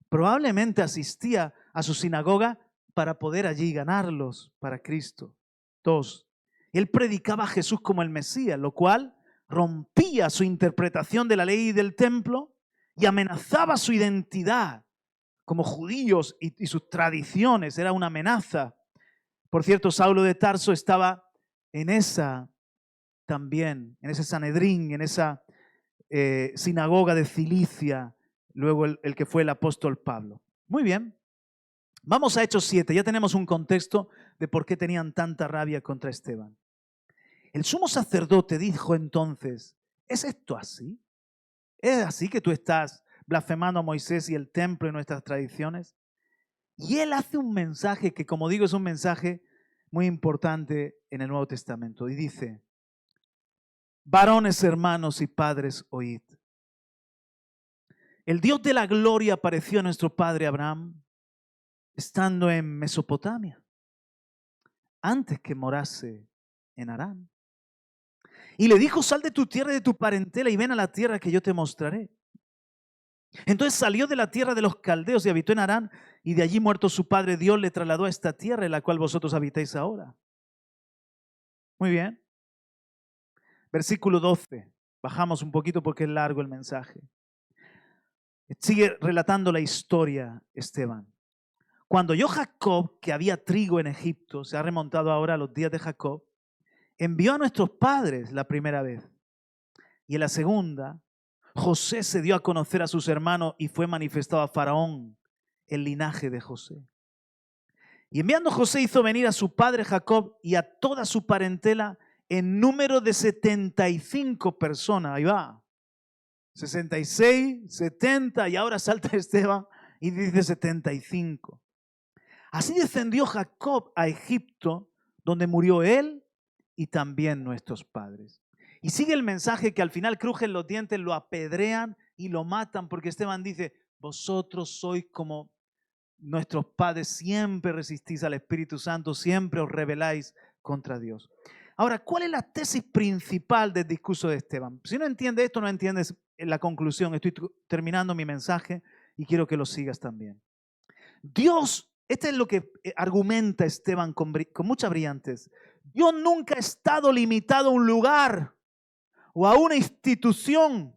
probablemente asistía a su sinagoga para poder allí ganarlos para Cristo. Dos, él predicaba a Jesús como el Mesías, lo cual rompía su interpretación de la ley y del templo y amenazaba su identidad como judíos y sus tradiciones. Era una amenaza. Por cierto, Saulo de Tarso estaba en esa también, en ese Sanedrín, en esa sinagoga de Cilicia, luego el que fue el apóstol Pablo. Muy bien. Vamos a Hechos 7. Ya tenemos un contexto de por qué tenían tanta rabia contra Esteban. El sumo sacerdote dijo entonces, ¿es esto así? ¿Es así que tú estás blasfemando a Moisés y el templo y nuestras tradiciones? Y él hace un mensaje que, como digo, es un mensaje muy importante en el Nuevo Testamento. Y dice, varones, hermanos y padres, oíd. El Dios de la gloria apareció a nuestro padre Abraham estando en Mesopotamia, antes que morase en Harán. Y le dijo, sal de tu tierra y de tu parentela y ven a la tierra que yo te mostraré. Entonces salió de la tierra de los caldeos y habitó en Harán, y de allí muerto su padre, Dios le trasladó a esta tierra en la cual vosotros habitáis ahora. Muy bien. Versículo 12. Bajamos un poquito porque es largo el mensaje. Sigue relatando la historia Esteban. Cuando oyó Jacob que había trigo en Egipto, se ha remontado ahora a los días de Jacob, envió a nuestros padres la primera vez. Y en la segunda, José se dio a conocer a sus hermanos y fue manifestado a Faraón el linaje de José. Y enviando José hizo venir a su padre Jacob y a toda su parentela en número de 75 personas. Ahí va. 66, 70 y ahora salta Esteban y dice 75. Así descendió Jacob a Egipto, donde murió él y también nuestros padres. Y sigue el mensaje que al final crujen los dientes, lo apedrean y lo matan, porque Esteban dice, vosotros sois como nuestros padres, siempre resistís al Espíritu Santo, siempre os rebeláis contra Dios. Ahora, ¿cuál es la tesis principal del discurso de Esteban? Si no entiendes esto, no entiendes la conclusión. Estoy terminando mi mensaje y quiero que lo sigas también. Dios, este es lo que argumenta Esteban con mucha brillantez. Dios nunca ha estado limitado a un lugar o a una institución.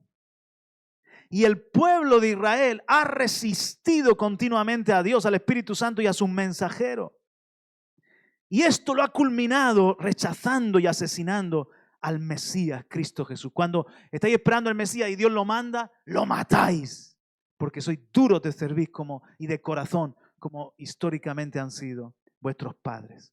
Y el pueblo de Israel ha resistido continuamente a Dios, al Espíritu Santo y a sus mensajeros. Y esto lo ha culminado rechazando y asesinando al Mesías, Cristo Jesús. Cuando estáis esperando al Mesías y Dios lo manda, lo matáis. Porque sois duros de servir y de corazón, como históricamente han sido vuestros padres.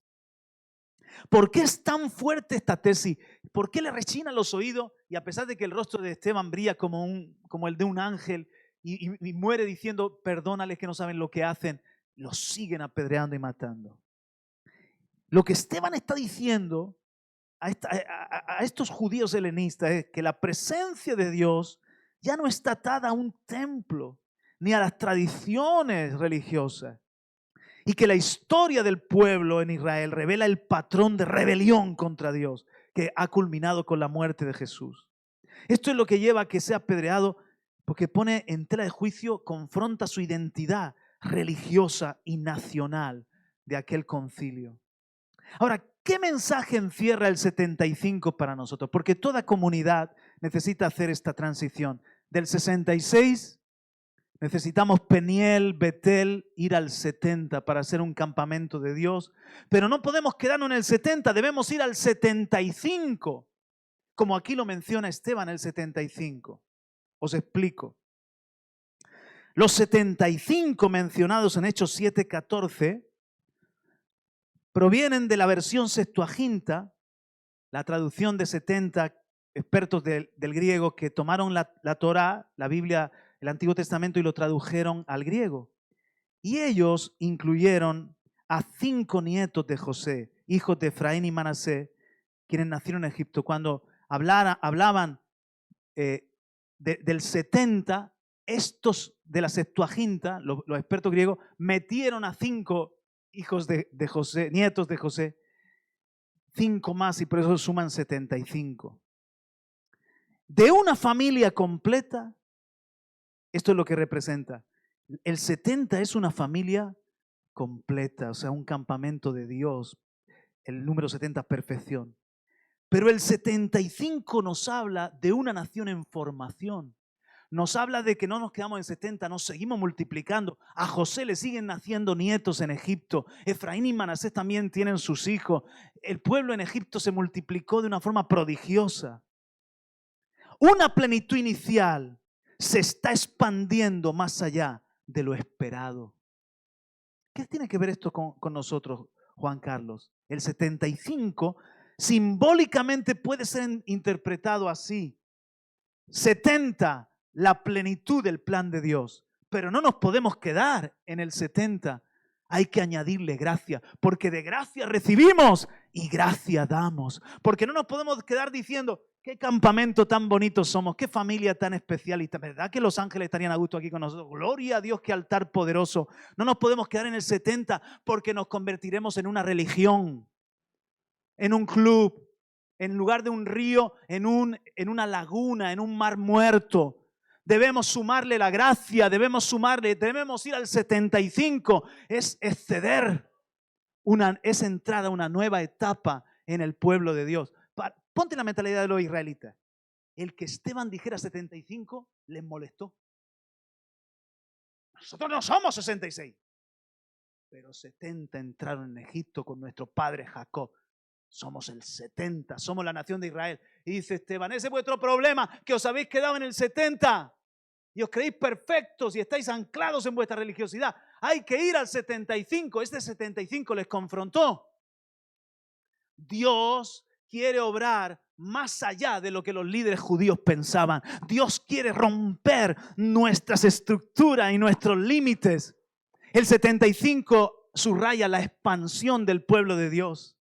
¿Por qué es tan fuerte esta tesis? ¿Por qué le rechinan los oídos? Y a pesar de que el rostro de Esteban brilla como el de un ángel y muere diciendo, perdónales que no saben lo que hacen, los siguen apedreando y matando. Lo que Esteban está diciendo a estos judíos helenistas es que la presencia de Dios ya no está atada a un templo ni a las tradiciones religiosas. Y que la historia del pueblo en Israel revela el patrón de rebelión contra Dios que ha culminado con la muerte de Jesús. Esto es lo que lleva a que sea apedreado porque pone en tela de juicio, confronta su identidad religiosa y nacional de aquel concilio. Ahora, ¿qué mensaje encierra el 75 para nosotros? Porque toda comunidad necesita hacer esta transición. Del 66 necesitamos Peniel, Betel, ir al 70 para hacer un campamento de Dios. Pero no podemos quedarnos en el 70, debemos ir al 75. Como aquí lo menciona Esteban, el 75. Os explico. Los 75 mencionados en Hechos 7:14 provienen de la versión Septuaginta, la traducción de 70 expertos del griego que tomaron la Torá, la Biblia, el Antiguo Testamento y lo tradujeron al griego. Y ellos incluyeron a 5 nietos de José, hijos de Efraín y Manasés, quienes nacieron en Egipto. Cuando hablaban del 70, estos de la Septuaginta, los expertos griegos, metieron a 5 hijos de José, nietos de José, 5 más y por eso suman 75. De una familia completa, esto es lo que representa. El 70 es una familia completa, o sea, un campamento de Dios. El número 70, perfección. Pero el 75 nos habla de una nación en formación. Nos habla de que no nos quedamos en 70, nos seguimos multiplicando. A José le siguen naciendo nietos en Egipto. Efraín y Manasés también tienen sus hijos. El pueblo en Egipto se multiplicó de una forma prodigiosa. Una plenitud inicial se está expandiendo más allá de lo esperado. ¿Qué tiene que ver esto con nosotros, Juan Carlos? El 75 simbólicamente puede ser interpretado así. 70, la plenitud del plan de Dios. Pero no nos podemos quedar en el 70. Hay que añadirle gracia, porque de gracia recibimos y gracia damos. Porque no nos podemos quedar diciendo, qué campamento tan bonito somos, qué familia tan especial. Y ¿verdad que los ángeles estarían a gusto aquí con nosotros? Gloria a Dios, qué altar poderoso. No nos podemos quedar en el 70 porque nos convertiremos en una religión, en un club, en lugar de un río, en una laguna, en un mar muerto. Debemos sumarle la gracia, debemos ir al 75. Es exceder, es entrar a una nueva etapa en el pueblo de Dios. Ponte la mentalidad de los israelitas. El que Esteban dijera 75 les molestó. Nosotros no somos 66. Pero 70 entraron en Egipto con nuestro padre Jacob. Somos el 70, somos la nación de Israel. Y dice Esteban, ese es vuestro problema, que os habéis quedado en el 70 y os creéis perfectos y estáis anclados en vuestra religiosidad. Hay que ir al 75. Este 75 les confrontó. Dios quiere obrar más allá de lo que los líderes judíos pensaban. Dios quiere romper nuestras estructuras y nuestros límites. El 75 subraya la expansión del pueblo de Dios,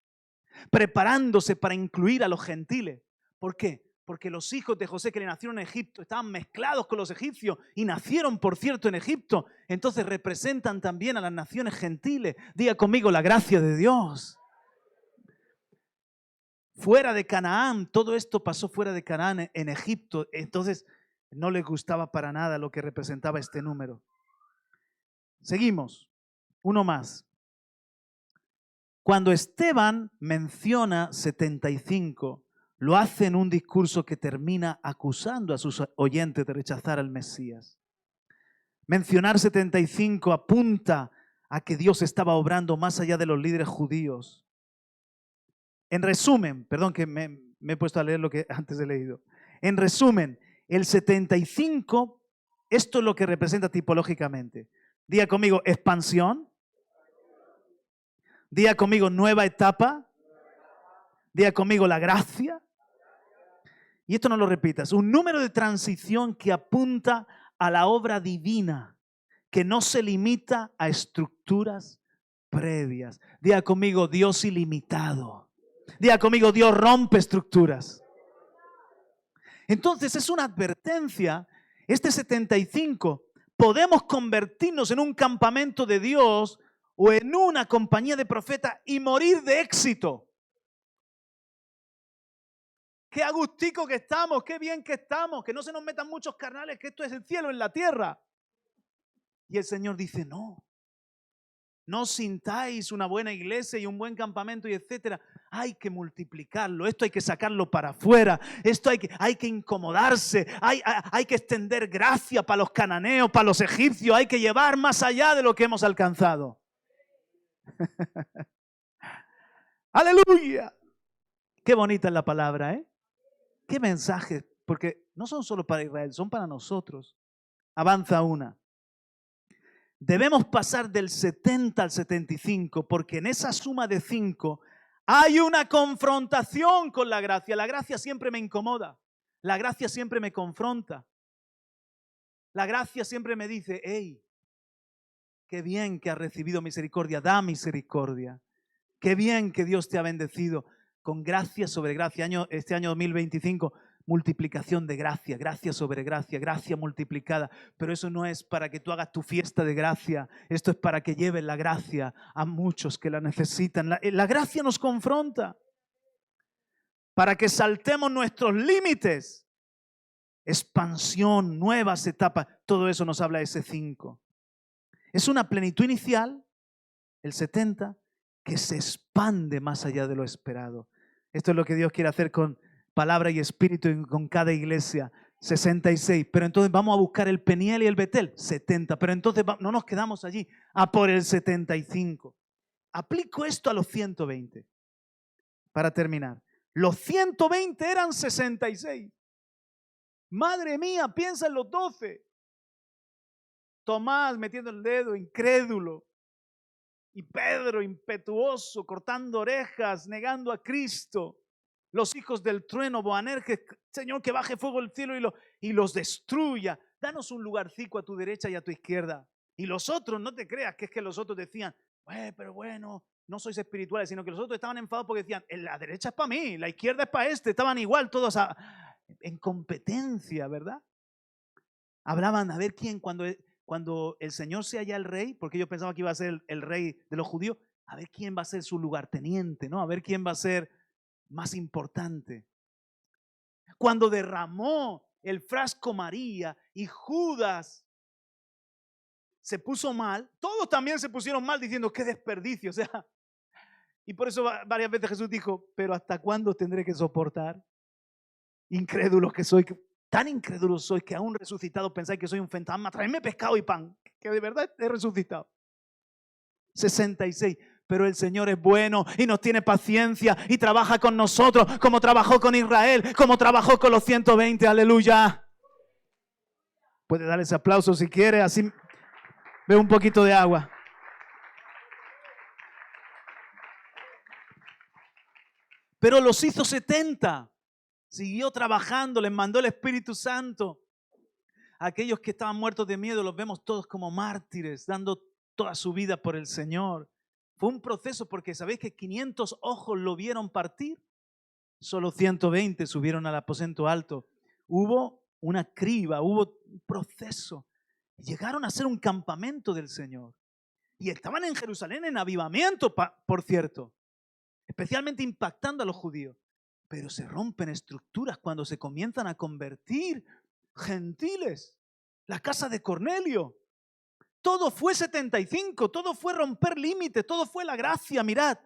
preparándose para incluir a los gentiles. ¿Por qué? Porque los hijos de José que le nacieron en Egipto estaban mezclados con los egipcios y nacieron, por cierto, en Egipto. Entonces representan también a las naciones gentiles. Diga conmigo, la gracia de Dios. Fuera de Canaán, todo esto pasó fuera de Canaán, en Egipto. Entonces no les gustaba para nada lo que representaba este número. Seguimos. Uno más. Cuando Esteban menciona 75, lo hace en un discurso que termina acusando a sus oyentes de rechazar al Mesías. Mencionar 75 apunta a que Dios estaba obrando más allá de los líderes judíos. En resumen, perdón que me he puesto a leer lo que antes he leído. En resumen, el 75, esto es lo que representa tipológicamente. Diga conmigo, expansión. Diga conmigo, nueva etapa. Diga conmigo, la gracia. Y esto no lo repitas. Un número de transición que apunta a la obra divina, que no se limita a estructuras previas. Diga conmigo, Dios ilimitado. Diga conmigo, Dios rompe estructuras. Entonces es una advertencia. Este 75, podemos convertirnos en un campamento de Dios o en una compañía de profetas y morir de éxito. Qué agustico que estamos, qué bien que estamos, que no se nos metan muchos carnales, que esto es el cielo en la tierra. Y el Señor dice, no sintáis una buena iglesia y un buen campamento y etcétera. Hay que multiplicarlo, esto hay que sacarlo para afuera, esto hay que incomodarse, hay que extender gracia para los cananeos, para los egipcios, hay que llevar más allá de lo que hemos alcanzado. ¡Aleluya! Qué bonita es la palabra, ¿eh? Qué mensaje, porque no son solo para Israel, son para nosotros. Avanza una. Debemos pasar del 70 al 75, porque en esa suma de 5 hay una confrontación con la gracia. La gracia siempre me incomoda, la gracia siempre me confronta. La gracia siempre me dice, hey, qué bien que has recibido misericordia, da misericordia. Qué bien que Dios te ha bendecido con gracia sobre gracia. Este año 2025, multiplicación de gracia, gracia sobre gracia, gracia multiplicada. Pero eso no es para que tú hagas tu fiesta de gracia. Esto es para que lleves la gracia a muchos que la necesitan. La gracia nos confronta. para que saltemos nuestros límites. Expansión, nuevas etapas, todo eso nos habla ese 5. Es una plenitud inicial, el 70, que se expande más allá de lo esperado. Esto es lo que Dios quiere hacer con palabra y espíritu y con cada iglesia. 66, pero entonces vamos a buscar el Peniel y el Betel, 70, pero entonces no nos quedamos allí, a por el 75. Aplico esto a los 120, para terminar. Los 120 eran 66. Madre mía, piensa en los 12. Tomás metiendo el dedo, incrédulo. Y Pedro, impetuoso, cortando orejas, negando a Cristo. Los hijos del trueno, Boanerges, Señor, que baje fuego del cielo y los destruya. Danos un lugarcico a tu derecha y a tu izquierda. Y los otros, no te creas que es que los otros decían, pero bueno, no sois espirituales, sino que los otros estaban enfadados porque decían, la derecha es para mí, la izquierda es para este. Estaban igual todos en competencia, ¿verdad? Hablaban a ver quién, cuando el Señor sea ya el rey, porque ellos pensaban que iba a ser el rey de los judíos, a ver quién va a ser su lugarteniente, ¿no? A ver quién va a ser más importante. Cuando derramó el frasco María y Judas se puso mal, todos también se pusieron mal diciendo qué desperdicio, o sea, y por eso varias veces Jesús dijo, pero ¿hasta cuándo tendré que soportar? Incrédulos que soy, tan incrédulos soy que aún resucitado pensáis que soy un fantasma, traedme pescado y pan, que de verdad he resucitado. 66. Pero el Señor es bueno y nos tiene paciencia y trabaja con nosotros como trabajó con Israel, como trabajó con los 120. Aleluya. Puede dar ese aplauso si quiere, así veo un poquito de agua. Pero los hizo 70. Siguió trabajando, les mandó el Espíritu Santo. Aquellos que estaban muertos de miedo los vemos todos como mártires, dando toda su vida por el Señor. Fue un proceso porque ¿sabéis que 500 ojos lo vieron partir? Solo 120 subieron al aposento alto. Hubo una criba, hubo un proceso. Llegaron a ser un campamento del Señor. Y estaban en Jerusalén en avivamiento, por cierto. Especialmente impactando a los judíos. Pero se rompen estructuras cuando se comienzan a convertir gentiles. La casa de Cornelio. Todo fue 75, todo fue romper límites, todo fue la gracia. Mirad,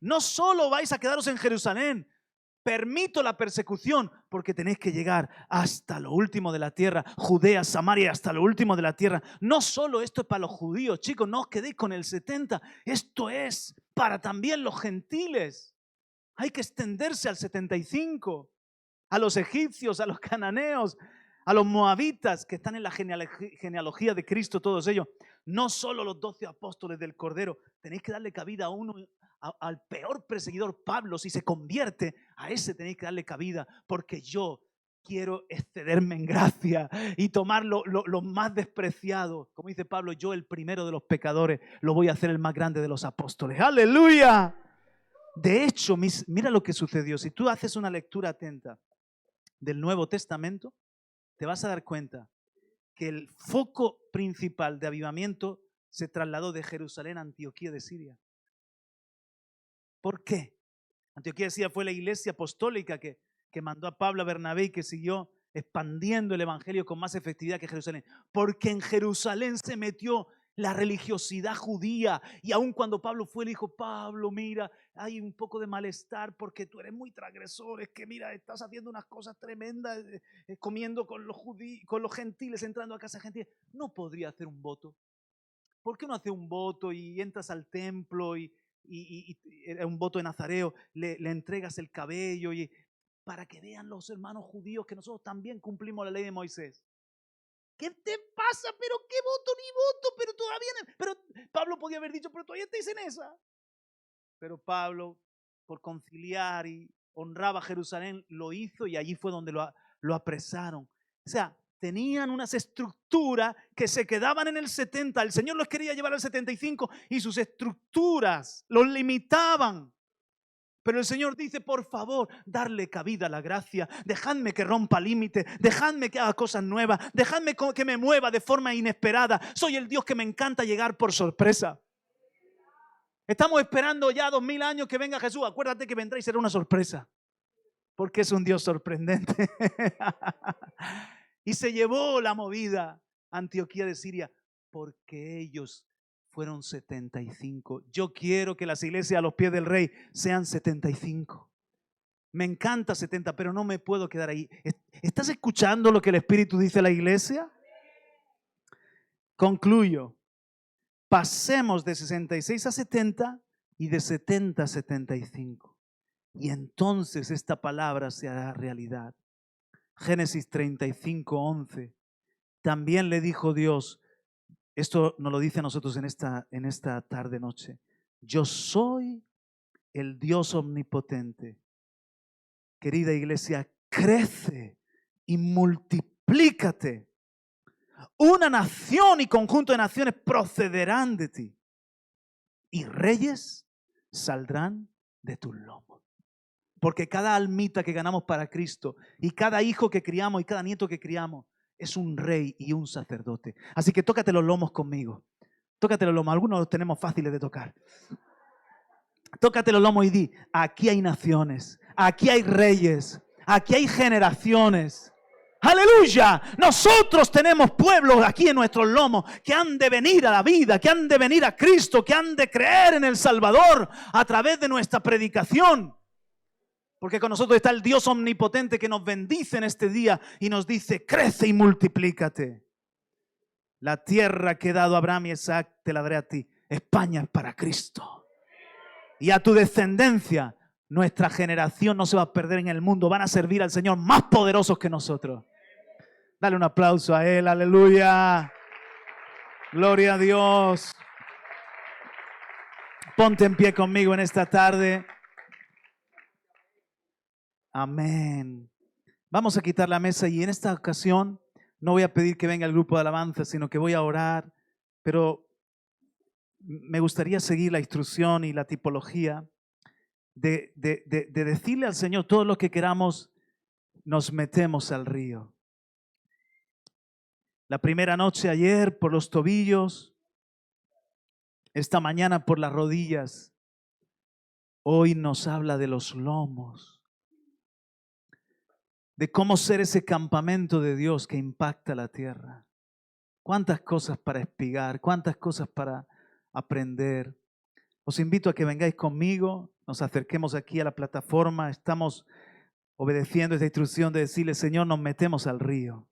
no solo vais a quedaros en Jerusalén, permito la persecución porque tenéis que llegar hasta lo último de la tierra, Judea, Samaria, hasta lo último de la tierra. No solo esto es para los judíos, chicos, no os quedéis con el 70, esto es para también los gentiles. Hay que extenderse al 75, a los egipcios, a los cananeos, a los moabitas que están en la genealogía de Cristo, todos ellos. No solo los 12 apóstoles del Cordero. Tenéis que darle cabida a uno, al peor perseguidor, Pablo. Si se convierte, a ese tenéis que darle cabida. Porque yo quiero excederme en gracia y tomar lo más despreciado. Como dice Pablo, yo el primero de los pecadores lo voy a hacer el más grande de los apóstoles. ¡Aleluya! De hecho, mira lo que sucedió. Si tú haces una lectura atenta del Nuevo Testamento, te vas a dar cuenta que el foco principal de avivamiento se trasladó de Jerusalén a Antioquía de Siria. ¿Por qué? Antioquía de Siria fue la iglesia apostólica que mandó a Pablo, a Bernabé y que siguió expandiendo el evangelio con más efectividad que Jerusalén. Porque en Jerusalén se metió la religiosidad judía. Y aun cuando Pablo fue, le dijo, Pablo, mira, hay un poco de malestar porque tú eres muy transgresor. Es que mira, estás haciendo unas cosas tremendas, comiendo con los gentiles, entrando a casa gentiles. No podría hacer un voto. ¿Por qué no hace un voto y entras al templo y un voto de nazareo, le entregas el cabello para que vean los hermanos judíos que nosotros también cumplimos la ley de Moisés? ¿Qué te pasa? ¿Pero qué voto ni voto? Pero todavía no. Pero Pablo podía haber dicho, pero todavía estáis en esa. Pero Pablo, por conciliar y honraba a Jerusalén, lo hizo y allí fue donde lo apresaron. O sea, tenían unas estructuras que se quedaban en el 70. El Señor los quería llevar al 75 y sus estructuras los limitaban. Pero el Señor dice, por favor, darle cabida a la gracia. Dejadme que rompa límites. Dejadme que haga cosas nuevas. Dejadme que me mueva de forma inesperada. Soy el Dios que me encanta llegar por sorpresa. Estamos esperando ya 2000 años que venga Jesús. Acuérdate que vendrá y será una sorpresa. porque es un Dios sorprendente. Y se llevó la movida a Antioquía de Siria porque ellos fueron 75. Yo quiero que las iglesias a los pies del Rey sean 75. Me encanta 70, pero no me puedo quedar ahí. ¿Estás escuchando lo que el Espíritu dice a la iglesia? Concluyo. Pasemos de 66 a 70 y de 70 a 75. Y entonces esta palabra se hará realidad. Génesis 35:11. También le dijo Dios, esto nos lo dice a nosotros en esta tarde noche. Yo soy el Dios omnipotente. Querida iglesia, crece y multiplícate. Una nación y conjunto de naciones procederán de ti. Y reyes saldrán de tus lomos. Porque cada almita que ganamos para Cristo y cada hijo que criamos y cada nieto que criamos es un rey y un sacerdote. Así que tócate los lomos conmigo. Tócate los lomos. Algunos los tenemos fáciles de tocar. Tócate los lomos y di, aquí hay naciones, aquí hay reyes, aquí hay generaciones. ¡Aleluya! Nosotros tenemos pueblos aquí en nuestros lomos que han de venir a la vida, que han de venir a Cristo, que han de creer en el Salvador a través de nuestra predicación. Porque con nosotros está el Dios omnipotente que nos bendice en este día y nos dice, crece y multiplícate. La tierra que he dado a Abraham y Isaac te la daré a ti. España es para Cristo. Y a tu descendencia, nuestra generación no se va a perder en el mundo. Van a servir al Señor más poderosos que nosotros. Dale un aplauso a Él, aleluya. Gloria a Dios. Ponte en pie conmigo en esta tarde. Amén. Vamos a quitar la mesa y en esta ocasión no voy a pedir que venga el grupo de alabanza, sino que voy a orar, pero me gustaría seguir la instrucción y la tipología de decirle al Señor todo lo que queramos, nos metemos al río. La primera noche ayer por los tobillos, esta mañana por las rodillas, hoy nos habla de los lomos. De cómo ser ese campamento de Dios que impacta la tierra. Cuántas cosas para espigar, cuántas cosas para aprender. Os invito a que vengáis conmigo, nos acerquemos aquí a la plataforma, estamos obedeciendo esta instrucción de decirle, Señor, nos metemos al río,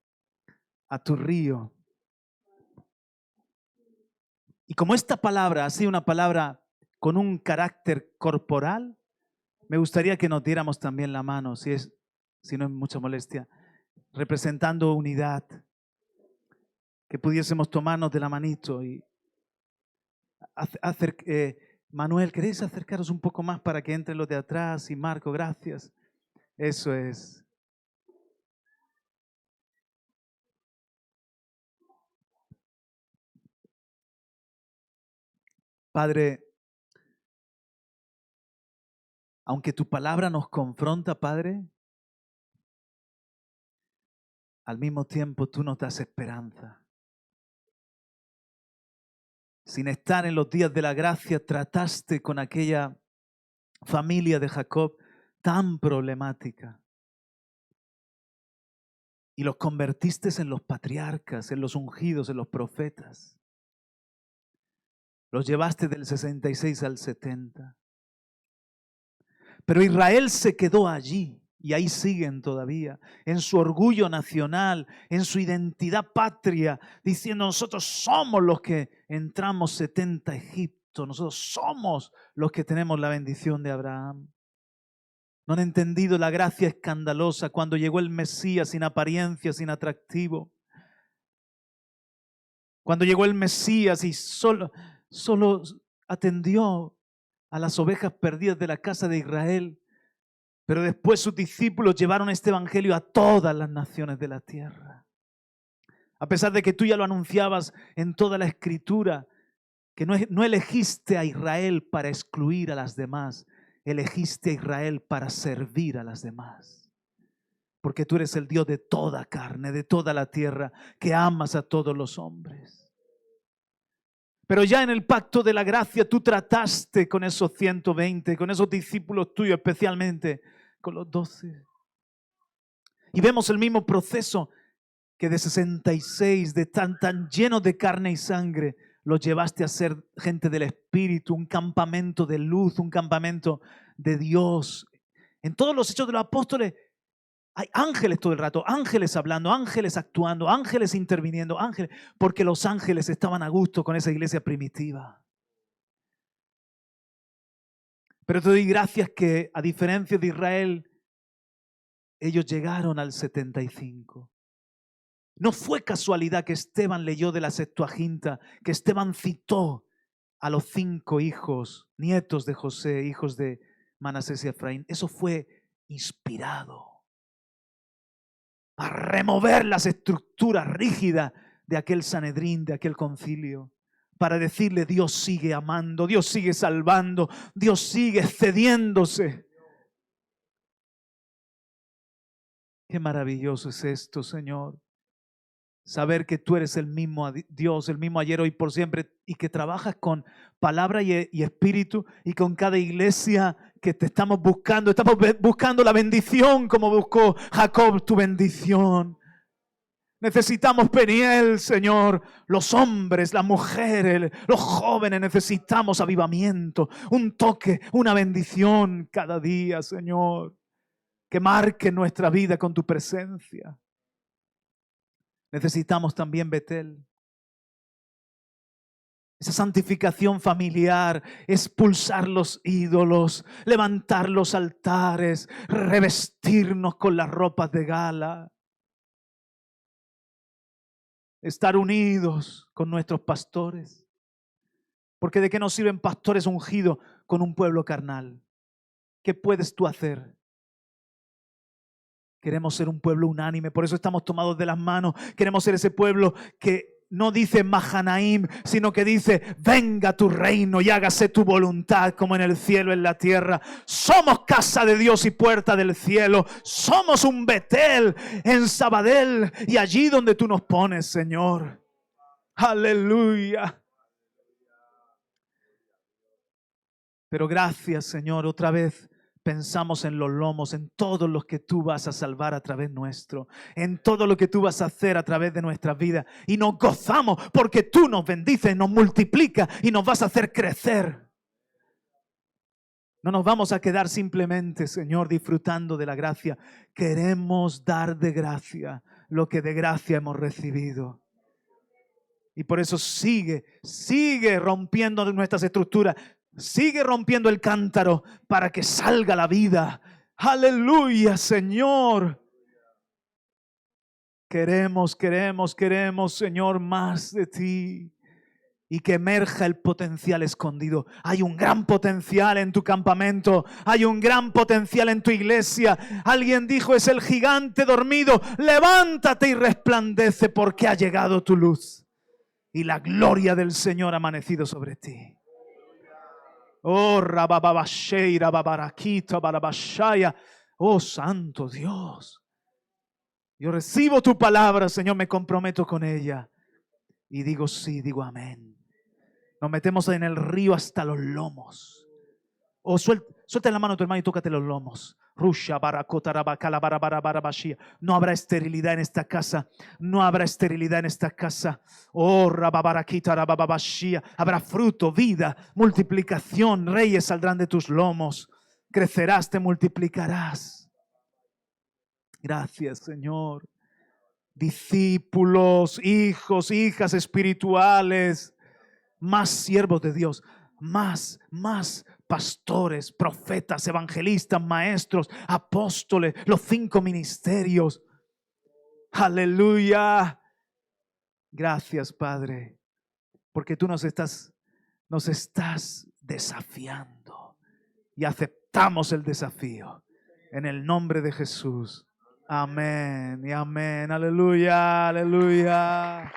a tu río. Y como esta palabra ha sido una palabra con un carácter corporal, me gustaría que nos diéramos también la mano, si no es mucha molestia, representando unidad, que pudiésemos tomarnos de la manito y Manuel, ¿queréis acercaros un poco más para que entren los de atrás? Y Marco, gracias. Eso es. Padre, aunque tu palabra nos confronta, Padre, al mismo tiempo tú nos das esperanza. Sin estar en los días de la gracia, trataste con aquella familia de Jacob tan problemática. Y los convertiste en los patriarcas, en los ungidos, en los profetas. Los llevaste del 66 al 70. Pero Israel se quedó allí. Y ahí siguen todavía, en su orgullo nacional, en su identidad patria, diciendo nosotros somos los que entramos 70 a Egipto, nosotros somos los que tenemos la bendición de Abraham. No han entendido la gracia escandalosa cuando llegó el Mesías sin apariencia, sin atractivo. Cuando llegó el Mesías y solo atendió a las ovejas perdidas de la casa de Israel. Pero después sus discípulos llevaron este evangelio a todas las naciones de la tierra. A pesar de que tú ya lo anunciabas en toda la Escritura, que no elegiste a Israel para excluir a las demás, elegiste a Israel para servir a las demás. Porque tú eres el Dios de toda carne, de toda la tierra, que amas a todos los hombres. Pero ya en el pacto de la gracia tú trataste con esos 120, con esos discípulos tuyos especialmente, con los 12. Y vemos el mismo proceso que de 66, de tan llenos de carne y sangre, los llevaste a ser gente del Espíritu, un campamento de luz, un campamento de Dios. En todos los hechos de los apóstoles hay ángeles todo el rato, ángeles hablando, ángeles actuando, ángeles interviniendo, ángeles, porque los ángeles estaban a gusto con esa iglesia primitiva. Pero te doy gracias que, a diferencia de Israel, ellos llegaron al 75. No fue casualidad que Esteban leyó de la Septuaginta, que Esteban citó a los 5 hijos, nietos de José, hijos de Manasés y Efraín. Eso fue inspirado a remover las estructuras rígidas de aquel Sanedrín, de aquel concilio, para decirle: Dios sigue amando, Dios sigue salvando, Dios sigue cediéndose. Qué maravilloso es esto, Señor. Saber que tú eres el mismo Dios, el mismo ayer, hoy, por siempre, y que trabajas con palabra y espíritu, y con cada iglesia que te estamos buscando la bendición como buscó Jacob tu bendición. Necesitamos Peniel, Señor, los hombres, las mujeres, los jóvenes, necesitamos avivamiento, un toque, una bendición cada día, Señor, que marque nuestra vida con tu presencia. Necesitamos también Betel. Esa santificación familiar, expulsar los ídolos, levantar los altares, revestirnos con las ropas de gala. Estar unidos con nuestros pastores. Porque ¿de qué nos sirven pastores ungidos con un pueblo carnal? ¿Qué puedes tú hacer? Queremos ser un pueblo unánime, por eso estamos tomados de las manos. Queremos ser ese pueblo que no dice Mahanaim, sino que dice: venga tu reino y hágase tu voluntad como en el cielo, en la tierra. Somos casa de Dios y puerta del cielo. Somos un Betel en Sabadell y allí donde tú nos pones, Señor. Aleluya. Pero gracias, Señor, otra vez. Pensamos en los lomos, en todo lo que tú vas a salvar a través nuestro, en todo lo que tú vas a hacer a través de nuestras vidas. Y nos gozamos porque tú nos bendices, nos multiplicas y nos vas a hacer crecer. No nos vamos a quedar simplemente, Señor, disfrutando de la gracia. Queremos dar de gracia lo que de gracia hemos recibido. Y por eso sigue rompiendo nuestras estructuras. Sigue rompiendo el cántaro para que salga la vida. Aleluya, Señor. Queremos, Señor, más de ti. Y que emerja el potencial escondido. Hay un gran potencial en tu campamento. Hay un gran potencial en tu iglesia. Alguien dijo: es el gigante dormido. Levántate y resplandece, porque ha llegado tu luz. Y la gloria del Señor ha amanecido sobre ti. Oh, rabababasheira, babarakita, barabashaya. Oh, santo Dios. Yo recibo tu palabra, Señor, me comprometo con ella. Y digo sí, digo amén. Nos metemos en el río hasta los lomos. Oh, suelta la mano a tu hermano y tócate los lomos. No habrá esterilidad en esta casa. No habrá esterilidad en esta casa. Oh, habrá fruto, vida, multiplicación. Reyes saldrán de tus lomos. Crecerás, te multiplicarás. Gracias, Señor. Discípulos, hijos, hijas espirituales. Más siervos de Dios. Más pastores, profetas, evangelistas, maestros, apóstoles, los 5 ministerios. Aleluya. Gracias, Padre, porque tú nos estás desafiando y aceptamos el desafío en el nombre de Jesús. Amén y amén. Aleluya, aleluya.